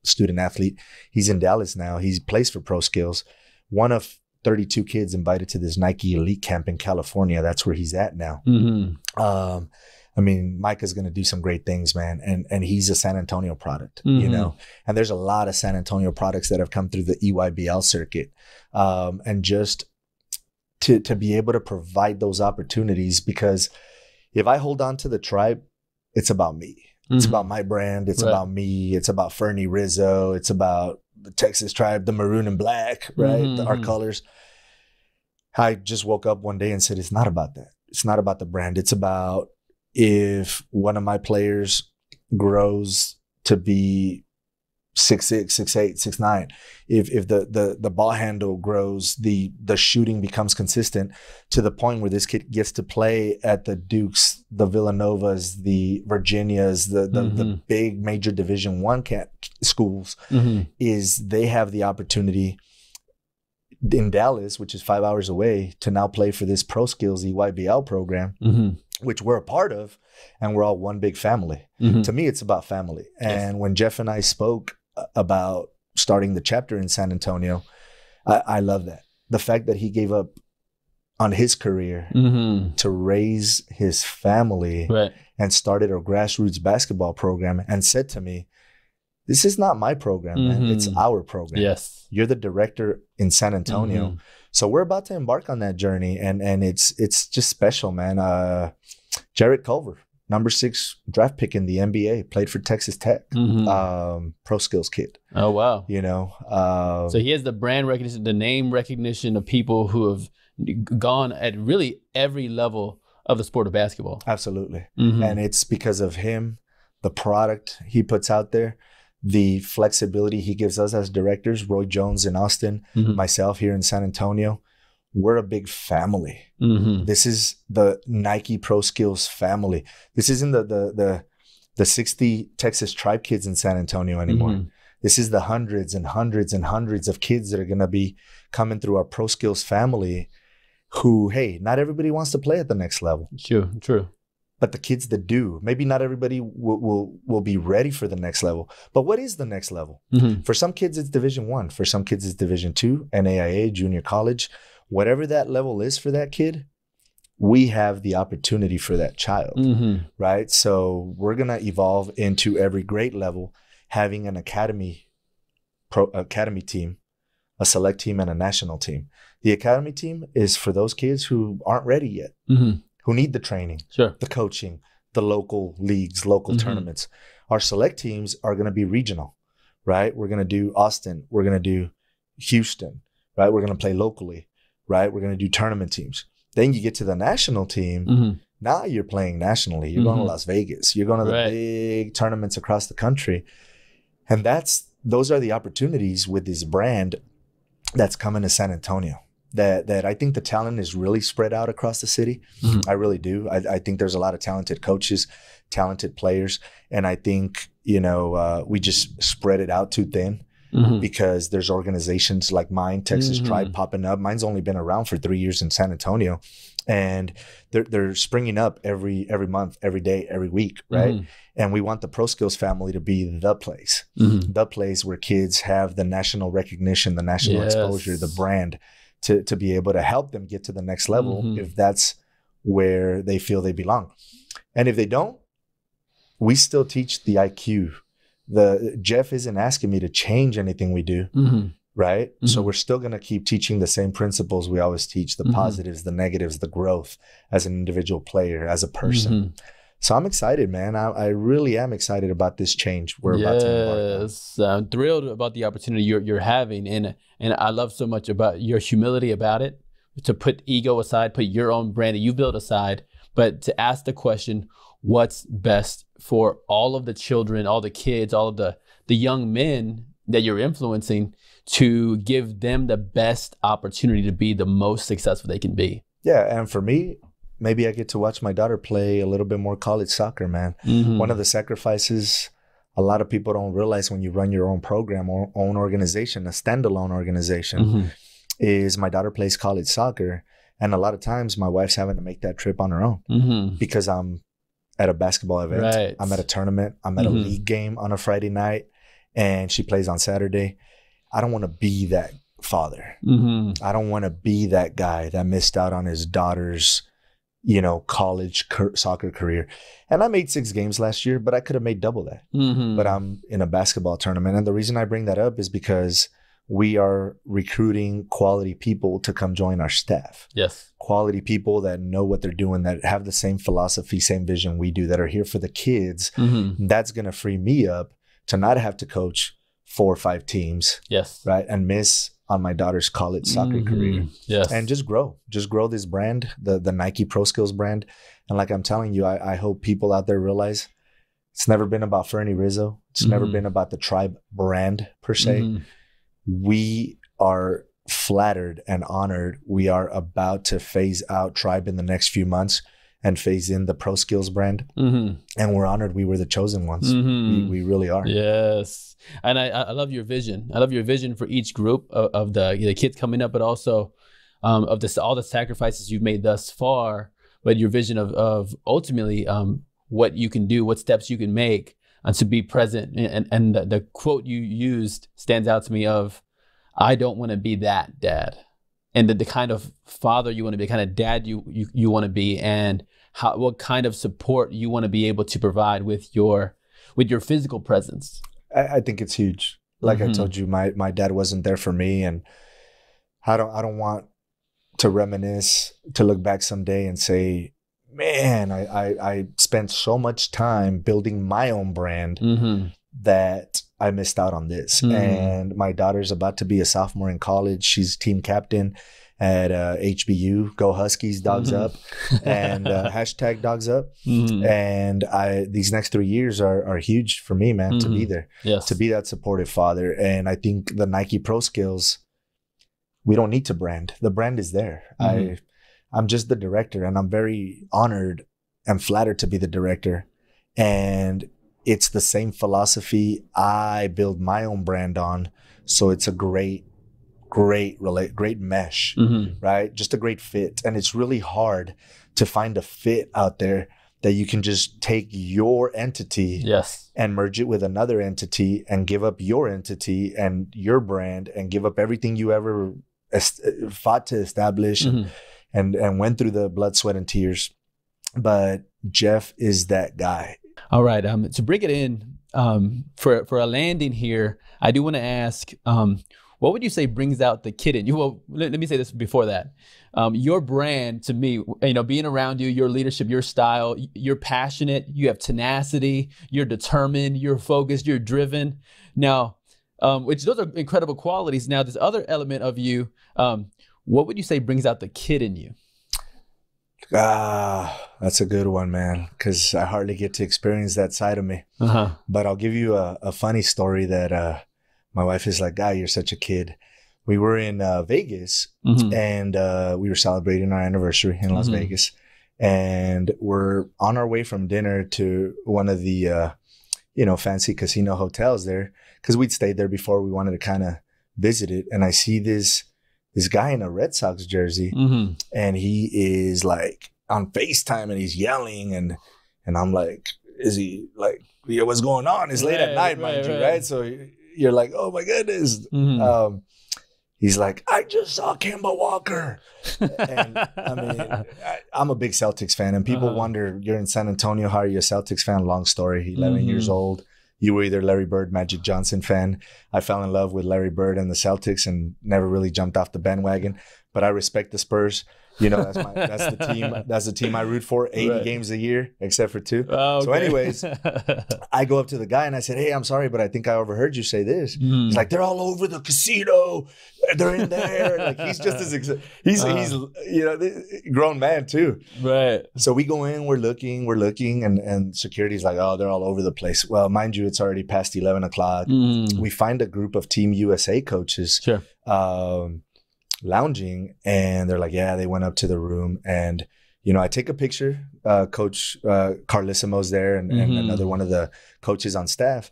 student athlete, he's in Dallas now. He plays for ProSkills. One of 32 kids invited to this Nike Elite Camp in California. That's where he's at now. I mean, Micah's going to do some great things, man. And he's a San Antonio product, you know, and there's a lot of San Antonio products that have come through the EYBL circuit. And just to be able to provide those opportunities, because if I hold on to the tribe, it's about me. It's about my brand. It's about me. It's about Fernie, Rizo. It's about the Texas Tribe, the maroon and black, right? Our colors. I just woke up one day and said, it's not about that. It's not about the brand. It's about if one of my players grows to be 6'6", 6'8", 6'9", if the ball handle grows, the shooting becomes consistent to the point where this kid gets to play at the Dukes, the Villanovas, the Virginias, the big major Division I schools, is they have the opportunity in Dallas, which is 5 hours away, to now play for this ProSkills EYBL program, which we're a part of, and we're all one big family. To me, it's about family. And when Jeff and I spoke about starting the chapter in San Antonio, I love that. The fact that he gave up on his career to raise his family and started a grassroots basketball program and said to me, this is not my program, man. It's our program. Yes. You're the director in San Antonio. So we're about to embark on that journey, and it's just special, man. Jarrett Culver, number 6 draft pick in the NBA, played for Texas Tech, ProSkills kid. Oh, wow. You know, so he has the brand recognition, the name recognition of people who have gone at really every level of the sport of basketball. Absolutely. And it's because of him, the product he puts out there, the flexibility he gives us as directors, Roy Jones in Austin, myself here in San Antonio. We're a big family. This is the Nike ProSkills family. This isn't the 60 Texas Tribe kids in San Antonio anymore. This is the hundreds and hundreds and hundreds of kids that are going to be coming through our ProSkills family who, hey, not everybody wants to play at the next level. True. But the kids that do, maybe not everybody will be ready for the next level. But what is the next level? For some kids, it's Division I. For some kids, it's Division II, NAIA, junior college. Whatever that level is for that kid, we have the opportunity for that child, right? So we're going to evolve into every grade level, having an academy team, a select team, and a national team. The academy team is for those kids who aren't ready yet, who need the training, the coaching, the local leagues, local tournaments. Our select teams are going to be regional, right? We're going to do Austin. We're going to do Houston, right? We're going to play locally, right? We're going to do tournament teams. Then you get to the national team. Now you're playing nationally. You're going to Las Vegas. You're going to the big tournaments across the country. And those are the opportunities with this brand that's coming to San Antonio. That I think the talent is really spread out across the city. I really do. I think there's a lot of talented coaches, talented players. And I think, we just spread it out too thin because there's organizations like mine, Texas Tribe, popping up. Mine's only been around for 3 years in San Antonio. And they're springing up every month, every day, every week, right? And we want the ProSkills family to be the place where kids have the national recognition, the national exposure, the brand, to be able to help them get to the next level if that's where they feel they belong. And if they don't, we still teach the IQ. Jeff isn't asking me to change anything we do, right? So we're still going to keep teaching the same principles we always teach, the positives, the negatives, the growth as an individual player, as a person. So I'm excited, man. I really am excited about this change we're about to embark on. Yes, I'm thrilled about the opportunity you're having. And I love so much about your humility about it, to put ego aside, put your own brand that you built aside, but to ask the question, what's best for all of the children, all the kids, all of the young men that you're influencing, to give them the best opportunity to be the most successful they can be. Yeah, and for me, maybe I get to watch my daughter play a little bit more college soccer, man. One of the sacrifices a lot of people don't realize when you run your own program or own organization, a standalone organization, is my daughter plays college soccer. And a lot of times my wife's having to make that trip on her own because I'm at a basketball event. I'm at a tournament. I'm at a league game on a Friday night, and she plays on Saturday. I don't want to be that father. I don't want to be that guy that missed out on his daughter's college soccer career. And I made 6 games last year, but I could have made double that. But I'm in a basketball tournament. And the reason I bring that up is because we are recruiting quality people to come join our staff. Yes. Quality people that know what they're doing, that have the same philosophy, same vision we do, that are here for the kids. That's going to free me up to not have to coach 4 or 5 teams. Yes. Right. And miss on my daughter's college soccer career. Yes. And just grow this brand, the Nike ProSkills brand. And like I'm telling you, I hope people out there realize it's never been about Fernie Rizo. It's never been about the Tribe brand per se. We are flattered and honored. We are about to phase out Tribe in the next few months and phase in the ProSkills brand. And we're honored we were the chosen ones. We really are. Yes. And I love your vision. I love your vision for each group of the kids coming up, but also of this, all the sacrifices you've made thus far, but your vision of ultimately what you can do, what steps you can make to be present. And the quote you used stands out to me of, I don't want to be that dad. And the kind of father you want to be, the kind of dad you want to be, and what kind of support you want to be able to provide with your physical presence. I think it's huge. Like I told you, my dad wasn't there for me, and I don't want to reminisce, to look back someday and say, man, I spent so much time building my own brand that I missed out on this. And my daughter's about to be a sophomore in college. She's team captain at HBU. Go Huskies, dogs up, and hashtag dogs up. And these next 3 years are huge for me, man, to be there, to be that supportive father. And I think the Nike ProSkills, we don't need to brand. The brand is there. I'm just the director, and I'm very honored and flattered to be the director. And it's the same philosophy I build my own brand on. So it's a great mesh, right? Just a great fit. And it's really hard to find a fit out there that you can just take your entity and merge it with another entity and give up your entity and your brand and give up everything you ever fought to establish and went through the blood, sweat, and tears. But Jeff is that guy. All right. To bring it in for a landing here, I do want to ask, what would you say brings out the kid in you? Well, let me say this before that. Your brand, to me, being around you, your leadership, your style, you're passionate, you have tenacity, you're determined, you're focused, you're driven. Now, which those are incredible qualities. Now, this other element of you, what would you say brings out the kid in you? That's a good one, man, because I hardly get to experience that side of me. But I'll give you a funny story that my wife is like, you're such a kid. We were in Vegas and we were celebrating our anniversary in Las Vegas. And we're on our way from dinner to one of the, fancy casino hotels there, because we'd stayed there before. We wanted to kind of visit it. And I see this guy in a Red Sox jersey, and he is like on FaceTime and he's yelling, and I'm like, is he like, what's going on? It's late at night, mind you, right? So you're like, oh my goodness. He's like, I just saw Kemba Walker. And I mean, I'm a big Celtics fan, and people wonder, you're in San Antonio, how are you a Celtics fan? Long story, 11 years old. You were either Larry Bird, Magic Johnson fan. I fell in love with Larry Bird and the Celtics and never really jumped off the bandwagon. But I respect the Spurs. That's the team. That's the team I root for. 80 games a year, except for 2. Oh, okay. So, anyways, I go up to the guy and I said, "Hey, I'm sorry, but I think I overheard you say this." He's like, "They're all over the casino. They're in there." Like, he's just as excited. He's grown man too. Right. So we go in. We're looking, and security's like, "Oh, they're all over the place." Well, mind you, it's already past 11 o'clock. We find a group of Team USA coaches. Sure. Lounging, and they're like, they went up to the room, and I take a picture. Coach Carlissimo's there, and another one of the coaches on staff,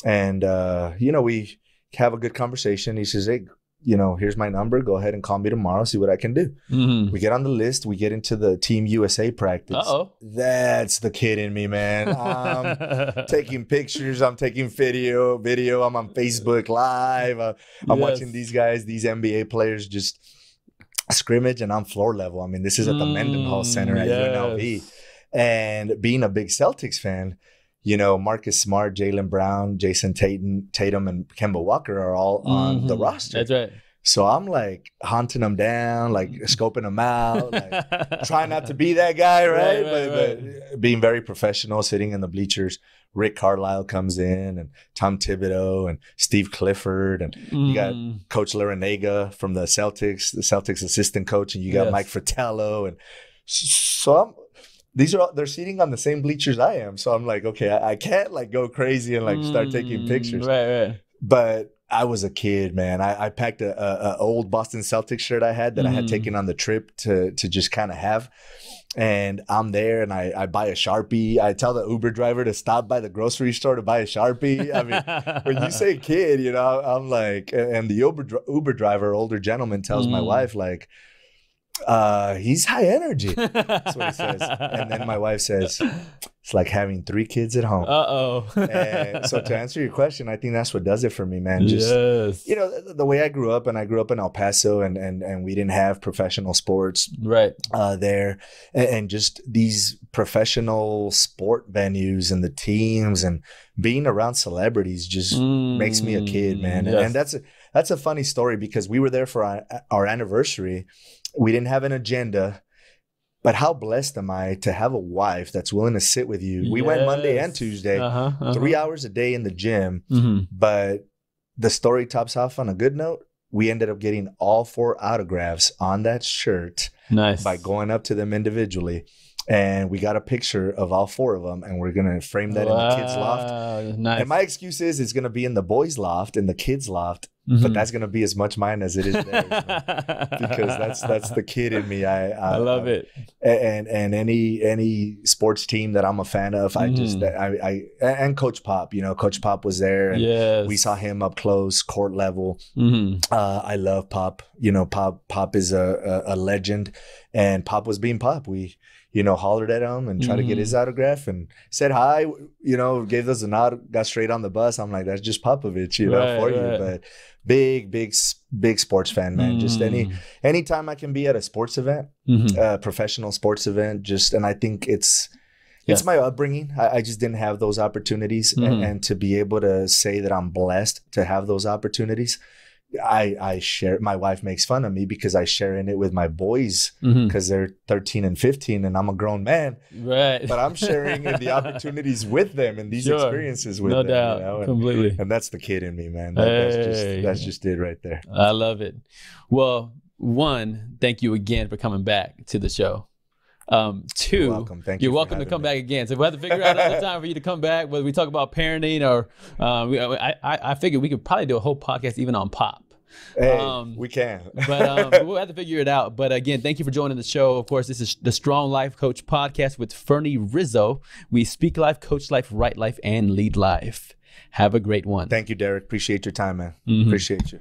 and we have a good conversation. He says, "Hey, here's my number. Go ahead and call me tomorrow. See what I can do." We get on the list. We get into the Team USA practice. That's the kid in me, man. I'm taking pictures. I'm taking video. I'm on Facebook Live. I'm watching these guys, these NBA players, just scrimmage, and I'm floor level. I mean, this is at the Mendenhall Center at UNLV. And being a big Celtics fan, Marcus Smart, Jaylen Brown, Jason Tatum, and Kemba Walker are all on the roster. That's right. So I'm like hunting them down, like scoping them out, like trying not to be that guy, right? But being very professional, sitting in the bleachers. Rick Carlisle comes in, and Tom Thibodeau, and Steve Clifford, and you got Coach Larinaga from the Celtics assistant coach, and you got Mike Fratello, and so they're sitting on the same bleachers I am. So I'm like, okay, I can't like go crazy and like start taking pictures. Right. But I was a kid, man. I packed a old Boston Celtics shirt I had that I had taken on the trip to just kind of have. And I'm there and I buy a Sharpie. I tell the Uber driver to stop by the grocery store to buy a Sharpie. I mean, when you say kid, you know, I'm like, and the Uber driver, older gentleman, tells my wife, like, he's high energy. That's what he says. And then my wife says, it's like having 3 kids at home. And so to answer your question, I think that's what does it for me, man. Just, you know, the way I grew up, and I grew up in El Paso, and we didn't have professional sports there. And just these professional sport venues and the teams and being around celebrities just makes me a kid, man. And that's a funny story, because we were there for our anniversary. We didn't have an agenda, but how blessed am I to have a wife that's willing to sit with you? We went Monday and Tuesday, 3 hours a day in the gym. But the story tops off on a good note. We ended up getting all 4 autographs on that shirt by going up to them individually. And we got a picture of all 4 of them, and we're going to frame that in the kids' loft. And my excuse is it's going to be in the boys' loft, in the kids' loft, but that's going to be as much mine as it is theirs. Because that's the kid in me. I love it. And any sports team that I'm a fan of, and Coach Pop, you know, Coach Pop was there, and we saw him up close, court level. I love Pop. You know, Pop is a legend, and Pop was being Pop. We, you know, hollered at him and tried to get his autograph and said hi, you know, gave us a nod, got straight on the bus. I'm like, that's just Popovich, you know, for you. But big sports fan, man. Just anytime I can be at a sports event, professional sports event, and I think it's my upbringing. I just didn't have those opportunities. And to be able to say that I'm blessed to have those opportunities, I share. My wife makes fun of me because I share in it with my boys, because they're 13 and 15 and I'm a grown man. But I'm sharing in the opportunities with them and these experiences with them. No doubt. You know? Completely. And that's the kid in me, man. That's just it right there. I love it. Well, 1, thank you again for coming back to the show. 2, you're welcome. You're welcome to come back again. So we have to figure out another time for you to come back, whether we talk about parenting or I figured we could probably do a whole podcast even on Pop. Hey, we can. But we'll have to figure it out. But again, thank you for joining the show. Of course, this is the Strong Life Coach podcast with Fernie Rizo. We speak life, coach life, write life, and lead life. Have a great one. Thank you, Derek. Appreciate your time, man. Appreciate you.